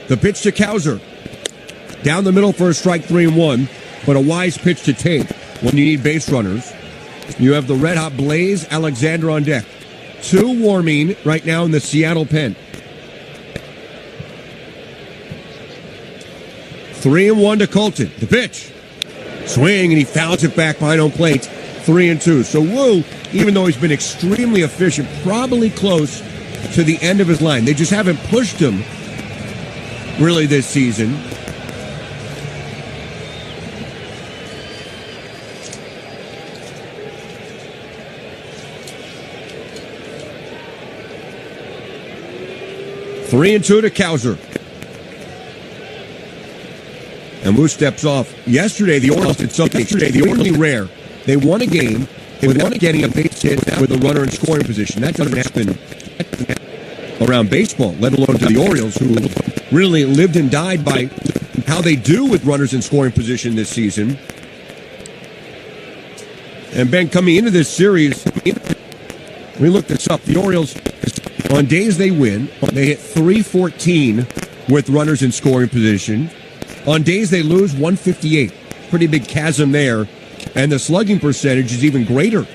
The pitch to Cowser. Down the middle for a strike, 3-1, but a wise pitch to take when you need base runners. You have the red-hot Blaze Alexander on deck. 2 warming right now in the Seattle pen. 3-1 to Colton. The pitch. Swing, and he fouls it back behind home plate. 3-2. So Wu, even though he's been extremely efficient, probably close to the end of his line. They just haven't pushed him really this season. Three and 2 to Cowser. And Wu steps off. Yesterday, the Orioles did something extremely rare. They won a game without getting a base hit with a runner in scoring position. That doesn't happen around baseball, let alone to the Orioles, who really lived and died by how they do with runners in scoring position this season. And Ben, coming into this series, we looked this up. The Orioles, on days they win, they hit .314 with runners in scoring position. On days they lose, 158. Pretty big chasm there. And the slugging percentage is even greater.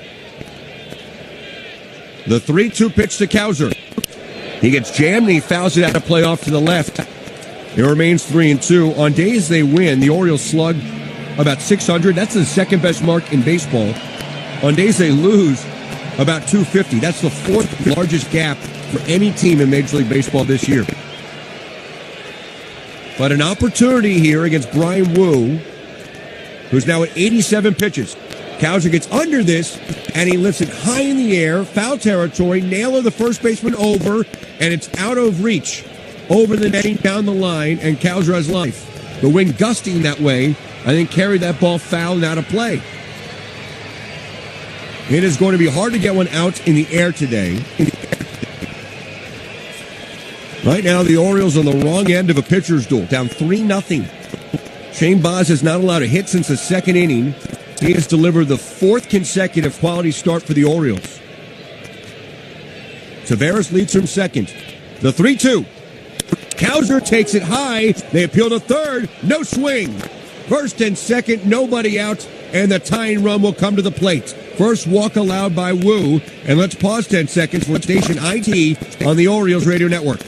The 3-2 pitch to Cowser. He gets jammed and he fouls it out of play off to the left. It remains 3-2. On days they win, the Orioles slug about 600. That's the second best mark in baseball. On days they lose, about 250. That's the 4th largest gap for any team in Major League Baseball this year. But an opportunity here against Brian Wu, who's now at 87 pitches. Cowser gets under this, and he lifts it high in the air, foul territory, Naylor, the first baseman, over, and it's out of reach. Over the netting, down the line, and Cowser has life. The wind gusting that way, I think, carried that ball foul and out of play. It is going to be hard to get one out in the air today. Right now, the Orioles on the wrong end of a pitcher's duel, down 3-0. Shane Baz has not allowed a hit since the second inning. He has delivered the 4th consecutive quality start for the Orioles. Taveras leads from second. The 3-2. Cowser takes it high. They appeal to third. No swing. First and second, nobody out, and the tying run will come to the plate. First walk allowed by Wu. And let's pause 10 seconds for station IT on the Orioles Radio Network.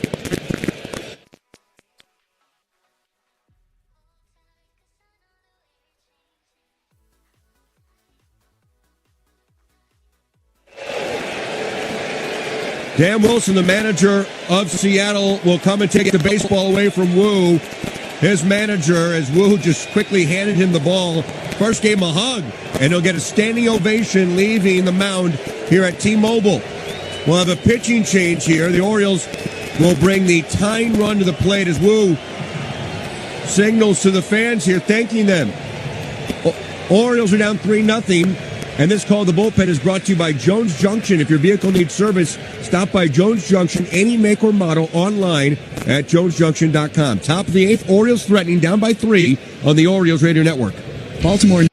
Dan Wilson, the manager of Seattle, will come and take the baseball away from Wu. His manager, as Wu just quickly handed him the ball, first gave him a hug, and he'll get a standing ovation leaving the mound here at T-Mobile. We'll have a pitching change here. The Orioles will bring the tying run to the plate as Wu signals to the fans here, thanking them. Orioles are down 3-0. And this call to the bullpen is brought to you by Jones Junction. If your vehicle needs service, stop by Jones Junction, any make or model, online at jonesjunction.com. Top of the 8th, Orioles threatening, down by 3 on the Orioles Radio Network. Baltimore.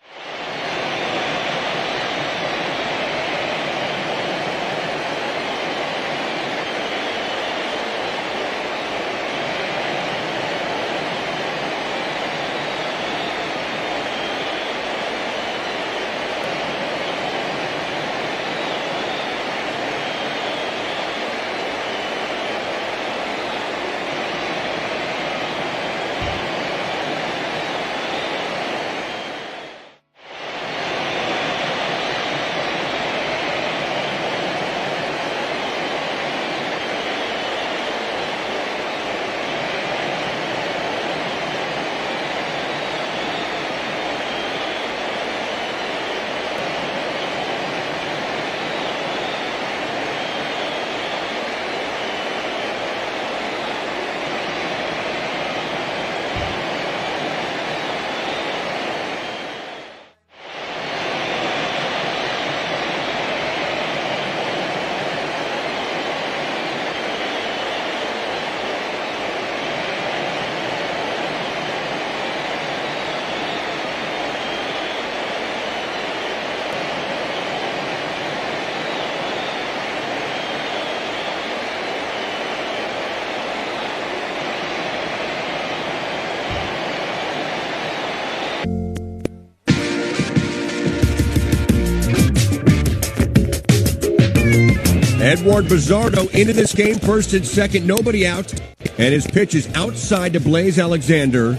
Edward Bizzardo into this game, first and second, nobody out. And his pitch is outside to Blaze Alexander,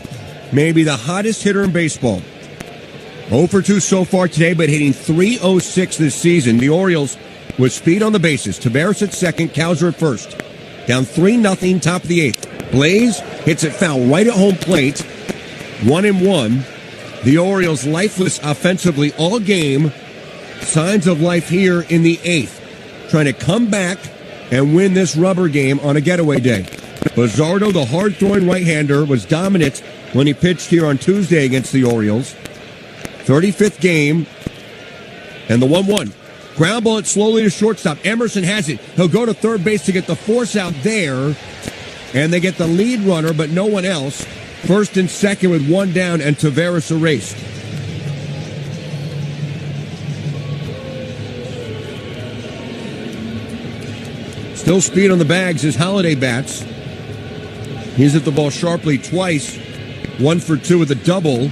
maybe the hottest hitter in baseball. 0 for 2 so far today, but hitting .306 this season. The Orioles with speed on the bases. Tavares at second, Cowser at first. Down 3-0, top of the 8th. Blaze hits it foul right at home plate. 1-1. The Orioles lifeless offensively all game. Signs of life here in the 8th. Trying to come back and win this rubber game on a getaway day. Bizzardo, the hard-throwing right-hander, was dominant when he pitched here on Tuesday against the Orioles. 35th game, and the 1-1. Ground ball it slowly to shortstop. Emerson has it. He'll go to third base to get the force out there, and they get the lead runner, but no one else. First and second with one down, and Tavares erased. Still speed on the bags as Holliday bats. He's hit the ball sharply twice. 1 for 2 with a double.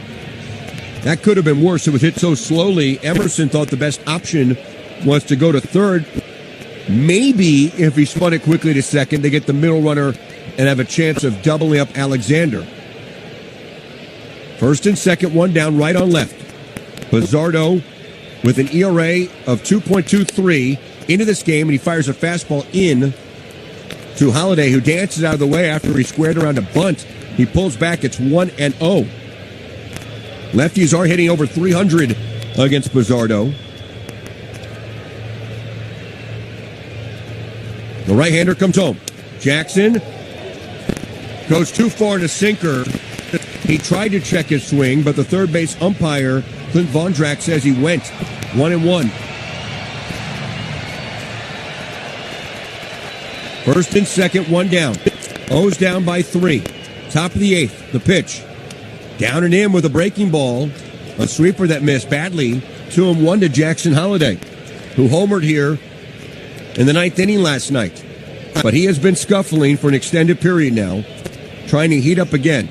That could have been worse. It was hit so slowly. Emerson thought the best option was to go to third. Maybe if he spun it quickly to second, they get the middle runner and have a chance of doubling up Alexander. First and second, one down, right on left. Bizzardo with an ERA of 2.23 into this game, and he fires a fastball in to Holliday, who dances out of the way after he squared around a bunt. He pulls back. It's 1-0. Lefties are hitting over 300 against Bizzardo. The right-hander comes home. Jackson goes too far in a sinker. He tried to check his swing, but the third base umpire, Clint Vondrak, says he went. 1-1. First and second, one down. O's down by 3. Top of the 8th, the pitch. Down and in with a breaking ball. A sweeper that missed badly. 2-1 to Jackson Holliday, who homered here in the 9th inning last night. But he has been scuffling for an extended period now, trying to heat up again.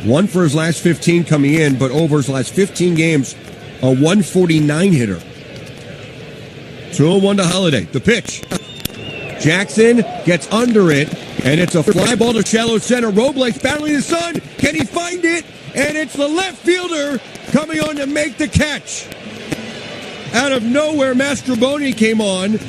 1 for his last 15 coming in, but over his last 15 games, a 149 hitter. 2-1 to Holliday. The pitch. Jackson gets under it, and it's a fly ball to shallow center. Robles battling the sun. Can he find it? And it's the left fielder coming on to make the catch. Out of nowhere, Mastroboni came on.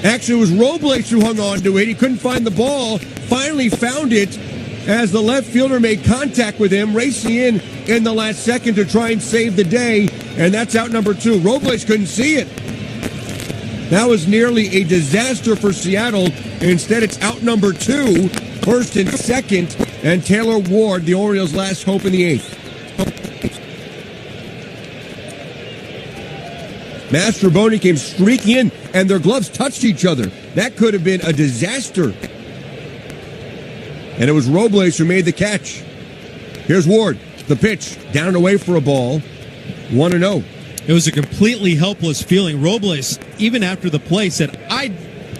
Actually, it was Robles who hung on to it. He couldn't find the ball. Finally found it as the left fielder made contact with him, racing in the last second to try and save the day. And that's out number 2. Robles couldn't see it. That was nearly a disaster for Seattle. Instead, it's out number 2, first and second, and Taylor Ward, the Orioles' last hope in the 8th. Mastroboni came streaking in, and their gloves touched each other. That could have been a disaster. And it was Robles who made the catch. Here's Ward, the pitch, down and away for a ball, 1-0. It was a completely helpless feeling. Robles, even after the play, said, I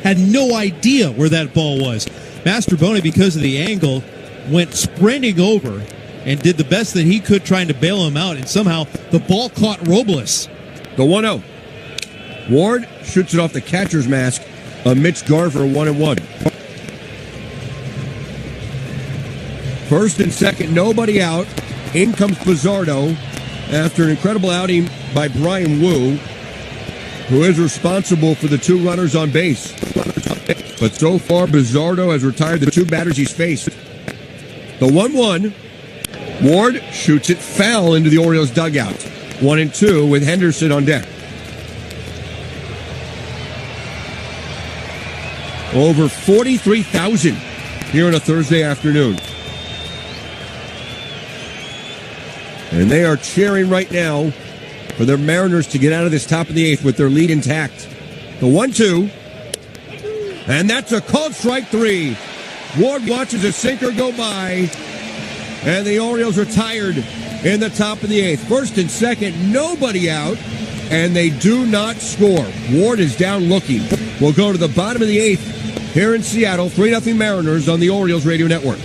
had no idea where that ball was. Mastroboni, because of the angle, went sprinting over and did the best that he could trying to bail him out, and somehow the ball caught Robles. The 1-0. Ward shoots it off the catcher's mask of Mitch Garver, 1-1. First and second, nobody out. In comes Pizzardo after an incredible outing by Brian Wu, who is responsible for the 2 runners on base. But so far, Pizzardo has retired the 2 batters he's faced. The 1-1, Ward shoots it foul into the Orioles dugout. 1-2 with Henderson on deck. Over 43,000 here on a Thursday afternoon. And they are cheering right now for their Mariners to get out of this top of the 8th with their lead intact. The 1-2. And that's a called strike 3. Ward watches a sinker go by. And the Orioles are tired in the top of the 8th. First and second, nobody out. And they do not score. Ward is down looking. We'll go to the bottom of the 8th here in Seattle. 3-0 Mariners on the Orioles Radio Network.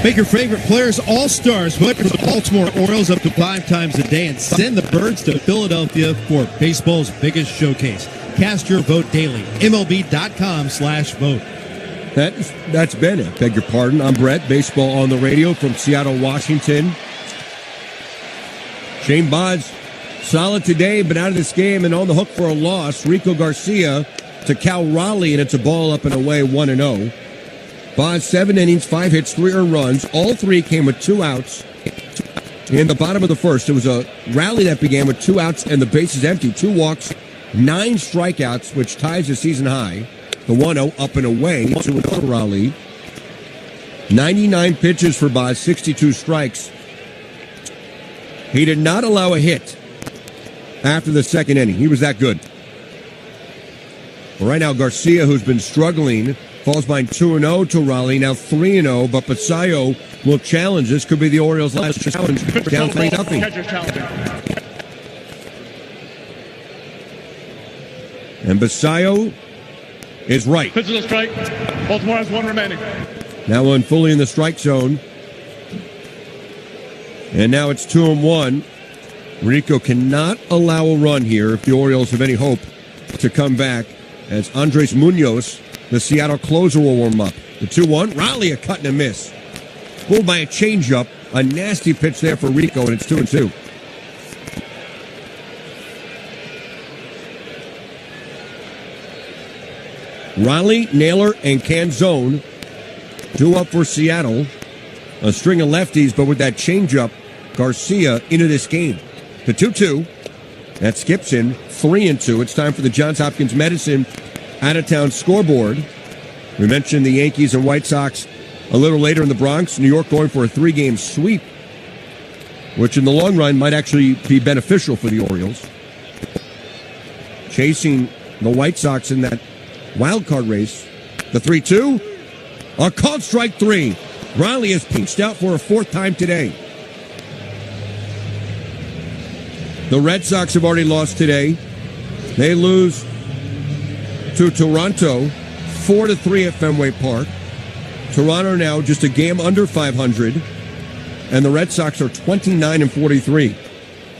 Make your favorite players all-stars. Vote for the Baltimore Orioles up to 5 times a day and send the birds to Philadelphia for baseball's biggest showcase. Cast your vote daily. MLB.com/vote. That's been it. Beg your pardon. I'm Brett. Baseball on the radio from Seattle, Washington. Shane Baz, solid today, but out of this game and on the hook for a loss. Rico Garcia to Cal Raleigh, and it's a ball up and away, 1-0. Baz, 7 innings, 5 hits, 3 earned runs. All 3 came with 2 outs in the bottom of the first. It was a rally that began with 2 outs and the bases empty. 2 walks, 9 strikeouts, which ties the season high. The 1-0 up and away to Raleigh. 99 pitches for Baz, 62 strikes. He did not allow a hit after the second inning. He was that good. Well, right now, Garcia, who's been struggling falls behind 2-0 to Raleigh, now 3-0, but Basayo will challenge. This could be the Orioles' last challenge, down 3-0. Catcher's challenging. And Basayo is right. Pitch is a strike. Baltimore has one remaining. Now one fully in the strike zone. And now it's 2-1. Rico cannot allow a run here if the Orioles have any hope to come back, as Andres Munoz, the Seattle closer, will warm up. The 2-1. Raleigh a cut and a miss. Pulled by a changeup. A nasty pitch there for Rico, and it's 2-2. Raleigh, Naylor, and Canzone, 2 up for Seattle. A string of lefties, but with that changeup, Garcia into this game. The 2-2. That skips in 3-2. It's time for the Johns Hopkins Medicine out-of-town scoreboard. We mentioned the Yankees and White Sox a little later in the Bronx. New York going for a 3-game sweep, which in the long run might actually be beneficial for the Orioles. Chasing the White Sox in that wild card race. The 3-2. A called strike 3. Raleigh is pinched out for a 4th time today. The Red Sox have already lost today. They lose to Toronto 4-3 at Fenway Park. Toronto now just a game under 500, and the Red Sox are 29-43.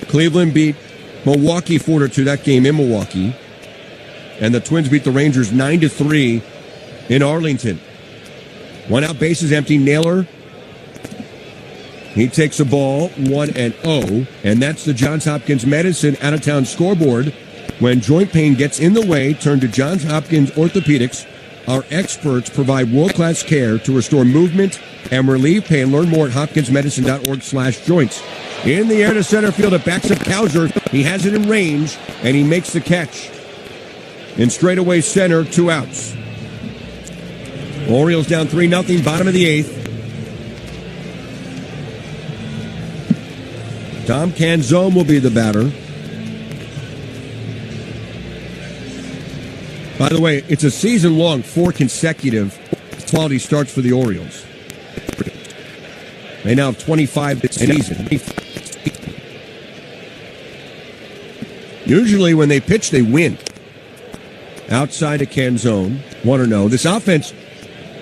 Cleveland beat Milwaukee 4-2, that game in Milwaukee, and the Twins beat the Rangers 9-3 in Arlington. 1 out, bases empty. Naylor, he takes a ball 1-0, and that's the Johns Hopkins Medicine out-of-town scoreboard. When joint pain gets in the way, turn to Johns Hopkins Orthopedics. Our experts provide world-class care to restore movement and relieve pain. Learn more at hopkinsmedicine.org/joints. In the air to center field, it backs up Cowser. He has it in range, and he makes the catch. In straightaway center, 2 outs. Orioles down 3-0, bottom of the 8th. Tom Canzone will be the batter. By the way, it's a season-long 4 consecutive quality starts for the Orioles. They now have 25 this season. Usually when they pitch, they win. Outside of Canzone, 1-0. This offense,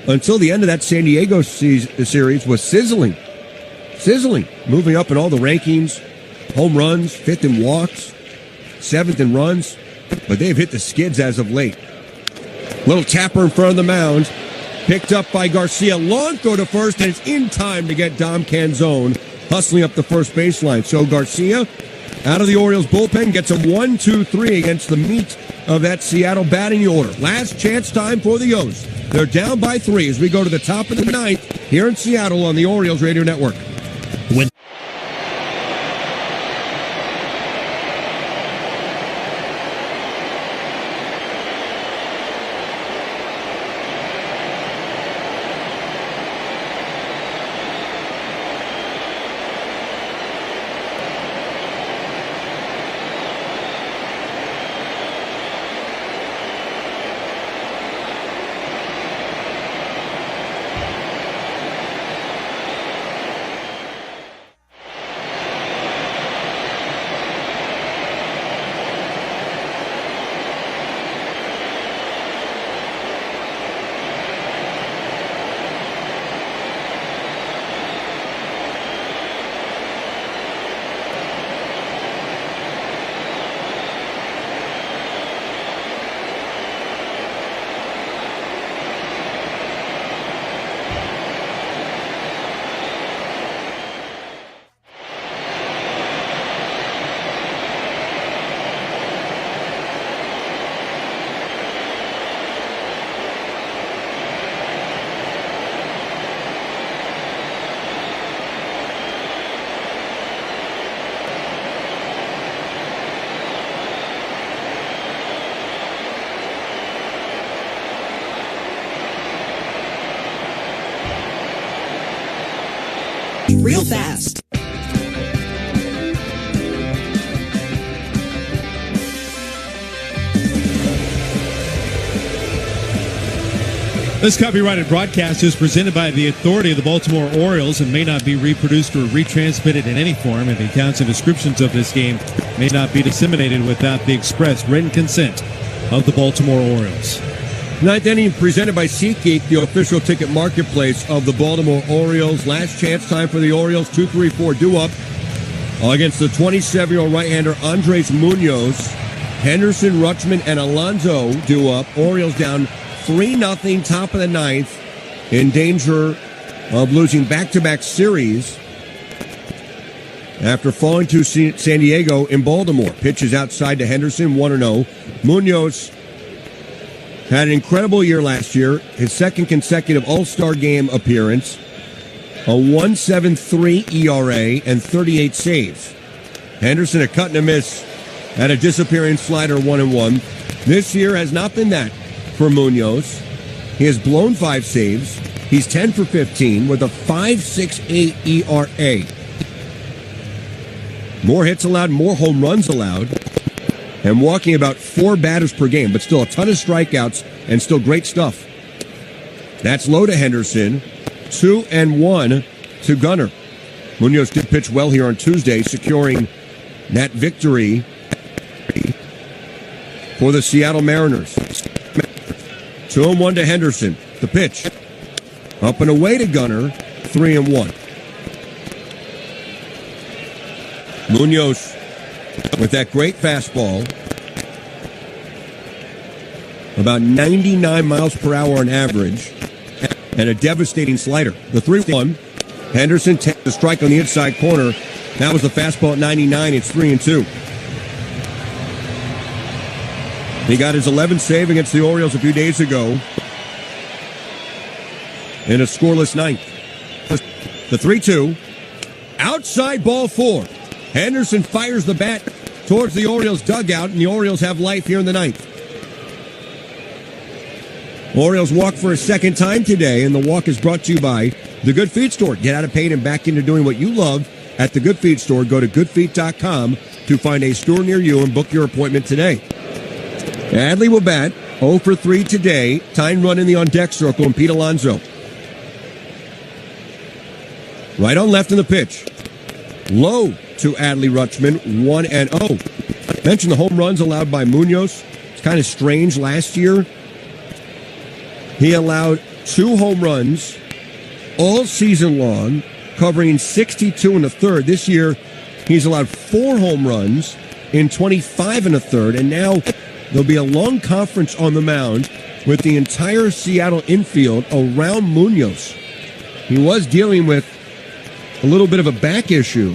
until the end of that San Diego series, was sizzling. Moving up in all the rankings. Home runs, 5th in walks, 7th in runs. But they've hit the skids as of late. Little tapper in front of the mound. Picked up by Garcia. Long throw to first, and it's in time to get Dom Canzone hustling up the first baseline. So Garcia, out of the Orioles bullpen, gets a 1-2-3 against the meat of that Seattle batting order. Last chance time for the O's. They're down by 3 as we go to the top of the 9th here in Seattle on the Orioles Radio Network. Real fast. This copyrighted broadcast is presented by the authority of the Baltimore Orioles and may not be reproduced or retransmitted in any form, and the accounts and descriptions of this game may not be disseminated without the express written consent of the Baltimore Orioles. Ninth inning presented by SeatGeek, the official ticket marketplace of the Baltimore Orioles. Last chance time for the Orioles, 2-3-4 due up against the 27-year-old right-hander Andres Munoz. Henderson, Rutschman, and Alonso due up. Orioles down 3-0, top of the ninth, in danger of losing back-to-back series after falling to San Diego in Baltimore. Pitches outside to Henderson, 1-0. Munoz had an incredible year last year, his second consecutive All-Star Game appearance, a 1.73 ERA, and 38 saves. Henderson, a cut and a miss, had a disappearing slider, 1-1. This year has not been that for Munoz. He has blown 5 saves. He's 10 for 15 with a 5.68 ERA. More hits allowed, more home runs allowed, and walking about 4 batters per game, but still a ton of strikeouts and still great stuff. That's low to Henderson, 2-1 to Gunnar. Munoz did pitch well here on Tuesday, securing that victory for the Seattle Mariners. 2-1 to Henderson. The pitch. Up and away to Gunnar, 3-1. Munoz with that great fastball. About 99 miles per hour on average. And a devastating slider. The 3-1. Henderson takes the strike on the inside corner. That was the fastball at 99. It's 3-2. He got his 11th save against the Orioles a few days ago in a scoreless ninth. The 3-2. Outside ball 4. Henderson fires the bat towards the Orioles dugout, and the Orioles have life here in the ninth. Orioles walk for a second time today, and the walk is brought to you by The Good Feed Store. Get out of pain and back into doing what you love at The Good Feed Store. Go to goodfeed.com to find a store near you and book your appointment today. Adley will bat 0 for 3 today. Tying run in the on-deck circle, and Pete Alonso. Right on left in the pitch. Low to Adley Rutschman, 1-0. Mentioned the home runs allowed by Munoz. It's kind of strange. Last year, he allowed 2 home runs all season long, covering 62 in the third. This year, he's allowed 4 home runs in 25 in the third, and now there'll be a long conference on the mound with the entire Seattle infield around Munoz. He was dealing with a little bit of a back issue.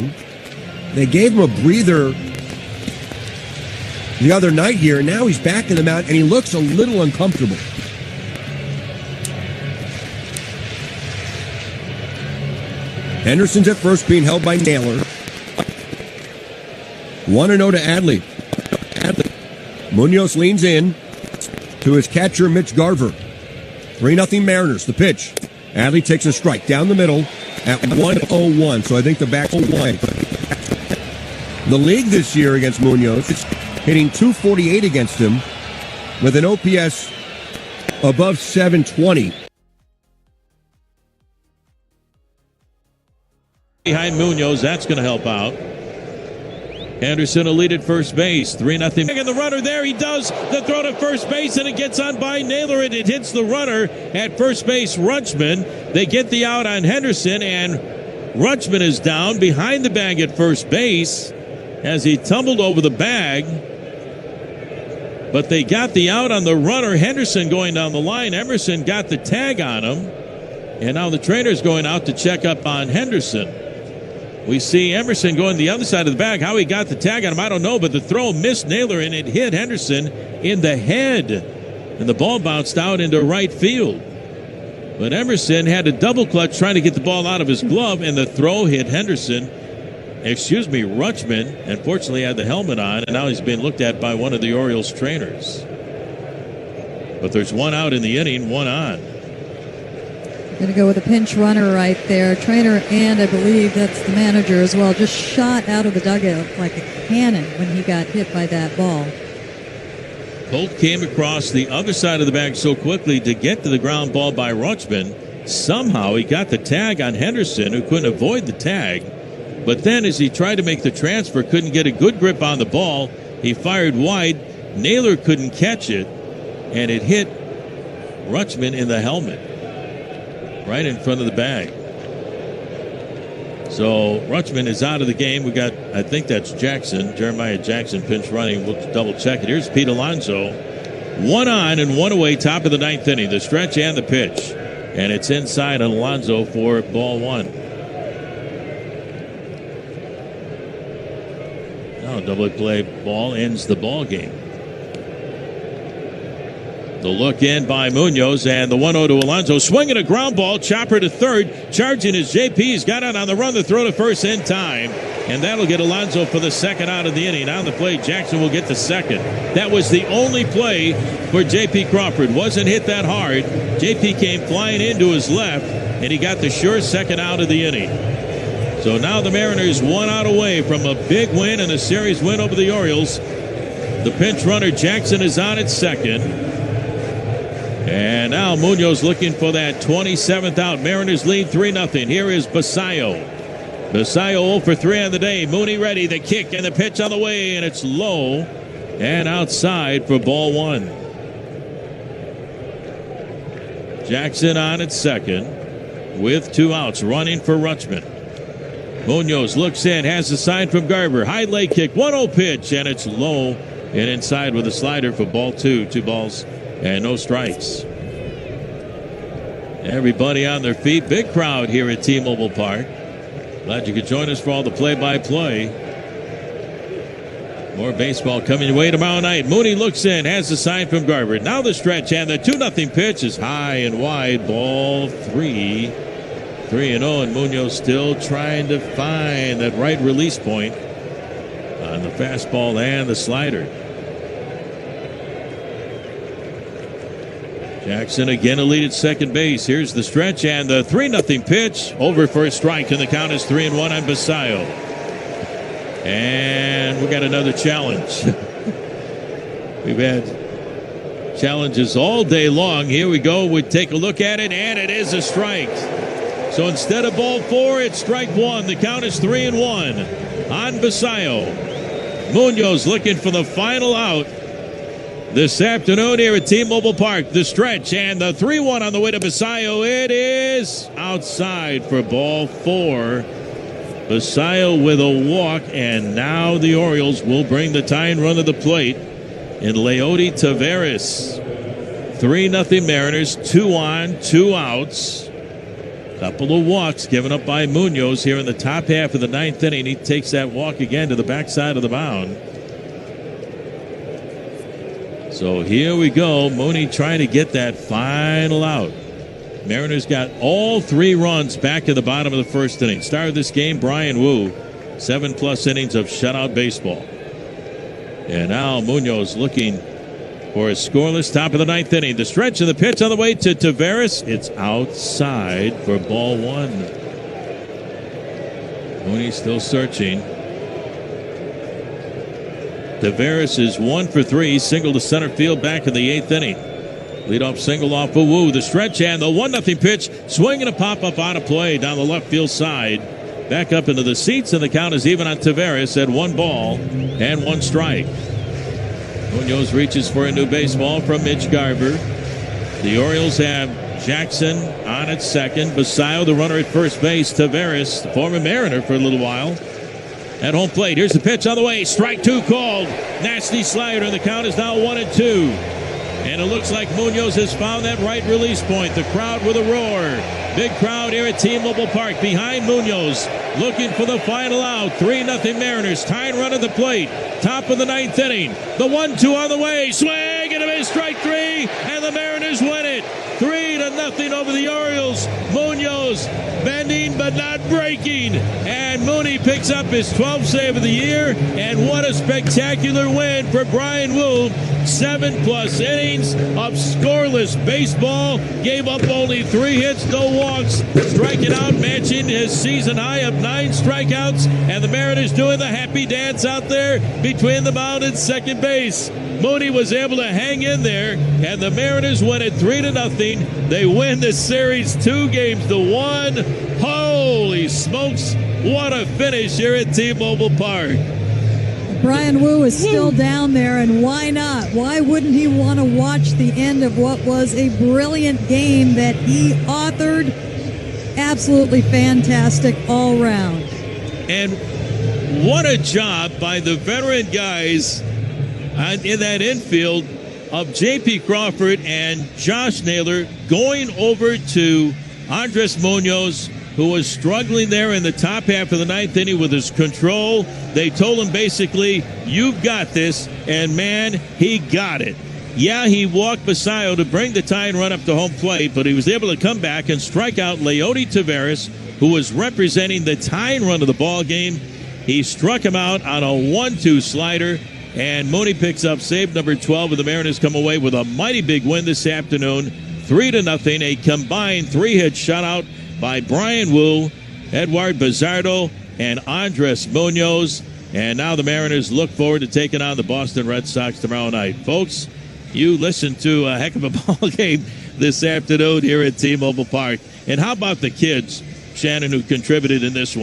They gave him a breather the other night here, and now he's back in the mound, and he looks a little uncomfortable. Henderson's at first, being held by Naylor. 1-0 to Adley. Munoz leans in to his catcher, Mitch Garver. 3-0 Mariners. The pitch. Adley takes a strike down the middle at 1-0-1. So I think the back's away. The league this year against Munoz is hitting .248 against him with an OPS above 720. Behind Munoz, that's going to help out. Henderson will lead at first base, 3-0. And the runner there, he does the throw to first base, and it gets on by Naylor, and it hits the runner at first base, Rutschman. They get the out on Henderson, and Rutschman is down behind the bag at first base as he tumbled over the bag. But they got the out on the runner. Henderson going down the line. Emerson got the tag on him, and now the trainer's going out to check up on Henderson. We see Emerson going the other side of the bag. How he got the tag on him, I don't know, but the throw missed Naylor, and it hit Henderson in the head. And the ball bounced out into right field. But Emerson had a double clutch trying to get the ball out of his glove, and the throw hit Rutschman. Unfortunately, had the helmet on, and now he's being looked at by one of the Orioles trainers. But there's one out in the inning, one on. Going to go with a pinch runner right there. Trainer, and I believe that's the manager as well, just shot out of the dugout like a cannon when he got hit by that ball. Holt came across the other side of the bag so quickly to get to the ground ball by Rutschman. Somehow he got the tag on Henderson, who couldn't avoid the tag. But then as he tried to make the transfer, couldn't get a good grip on the ball. He fired wide. Naylor couldn't catch it, and it hit Rutschman in the helmet, right in front of the bag. So Rutschman is out of the game. We got, I think that's Jackson, Jeremiah Jackson, pinch running. We'll double check it. Here's Pete Alonso. 1 on and 1 away, top of the 9th inning. The stretch and the pitch. And it's inside on Alonso for ball 1. Now double play ball ends the ball game. The look in by Munoz, and the 1-0 to Alonso. Swinging a ground ball, chopper to third. Charging his JP's got out on the run, the throw to first in time. And that'll get Alonso for the second out of the inning. On the play, Jackson will get the second. That was the only play for J.P. Crawford. Wasn't hit that hard. J.P. came flying into his left, and he got the sure second out of the inning. So now the Mariners 1 out away from a big win and a series win over the Orioles. The pinch runner, Jackson, is on at second. And now Munoz looking for that 27th out. Mariners lead 3-0. Here is Basayo. Basayo 0 for 3 on the day. Mooney ready. The kick and the pitch on the way, and it's low and outside for ball 1. Jackson on at second with 2 outs. Running for Rutschman. Munoz looks in, has the sign from Garber. High leg kick, 1-0 pitch, and it's low and inside with a slider for ball 2. 2 balls and no strikes. Everybody on their feet. Big crowd here at T-Mobile Park. Glad you could join us for all the play-by-play. More baseball coming your way tomorrow night. Mooney looks in, has the sign from Garber. Now the stretch, and the 2-0 pitch is high and wide. Ball 3. 3-0, and Munoz still trying to find that right release point on the fastball and the slider. Jackson again a lead at second base. Here's the stretch and the 3-0 pitch over for a strike, and the count is 3-1 on Basayo. And we got another challenge. We've had challenges all day long. Here we go. We take a look at it, and it is a strike. So instead of ball 4, it's strike 1. The count is 3-1 on Basayo. Munoz looking for the final out this afternoon here at T-Mobile Park. The stretch and the 3-1 on the way to Basayo. It is outside for ball 4. Basayo with a walk, and now the Orioles will bring the tying run to the plate in Leody Taveras. 3-0 Mariners, 2 on, 2 outs. Couple of walks given up by Munoz here in the top half of the 9th inning. He takes that walk again to the backside of the mound. So here we go. Mooney trying to get that final out. Mariners got all 3 runs back in the bottom of the first inning. Star of this game, Brian Wu. 7+ innings of shutout baseball. And now Munoz looking for a scoreless top of the 9th inning. The stretch of the pitch on the way to Taveras. It's outside for ball 1. Mooney still searching. Taveras is 1 for 3. Single to center field back in the 8th inning. Leadoff single off for Wu. The stretch and the 1-0 pitch. Swing and a pop-up out of play down the left field side. Back up into the seats, and the count is even on Taveras at 1 ball and 1 strike. Munoz reaches for a new baseball from Mitch Garver. The Orioles have Jackson on at second. Basayo, the runner at first base. Taveras, the former Mariner for a little while, at home plate. Here's the pitch on the way. Strike 2 called. Nasty slider. The count is now 1-2. And it looks like Munoz has found that right release point. The crowd with a roar. Big crowd here at T-Mobile Park behind Munoz, looking for the final out. 3-0 Mariners. Tying run at the plate. Top of the 9th inning. The 1-2 on the way. Swing and a miss. Strike 3. And the Mariners win it. 3 3-0 over the Orioles. Munoz bending but not breaking. And Mooney picks up his 12th save of the year. And what a spectacular win for Brian Wu. 7+ innings of scoreless baseball. Gave up only 3 hits, no walks. Striking out, matching his season high of 9 strikeouts. And the Mariners doing the happy dance out there between the mound and second base. Mooney was able to hang in there, and the Mariners win it 3-0. They win this series 2-1. Holy smokes, what a finish here at T-Mobile Park. Brian Wu is still down there, and why not? Why wouldn't he want to watch the end of what was a brilliant game that he authored? Absolutely fantastic all round. And what a job by the veteran guys in that infield of J.P. Crawford and Josh Naylor going over to Andres Munoz, who was struggling there in the top half of the 9th inning with his control. They told him basically, you've got this, and man, he got it. Yeah, he walked Basayo to bring the tying run up to home plate, but he was able to come back and strike out Leody Taveras, who was representing the tying run of the ball game. He struck him out on a 1-2 slider, and Mooney picks up save number 12, and the Mariners come away with a mighty big win this afternoon, 3-0, a combined 3-hit shutout by Brian Wu, Edward Bizardo, and Andres Munoz. And now the Mariners look forward to taking on the Boston Red Sox tomorrow night. Folks, you listened to a heck of a ball game this afternoon here at T-Mobile Park. And how about the kids, Shannon, who contributed in this one?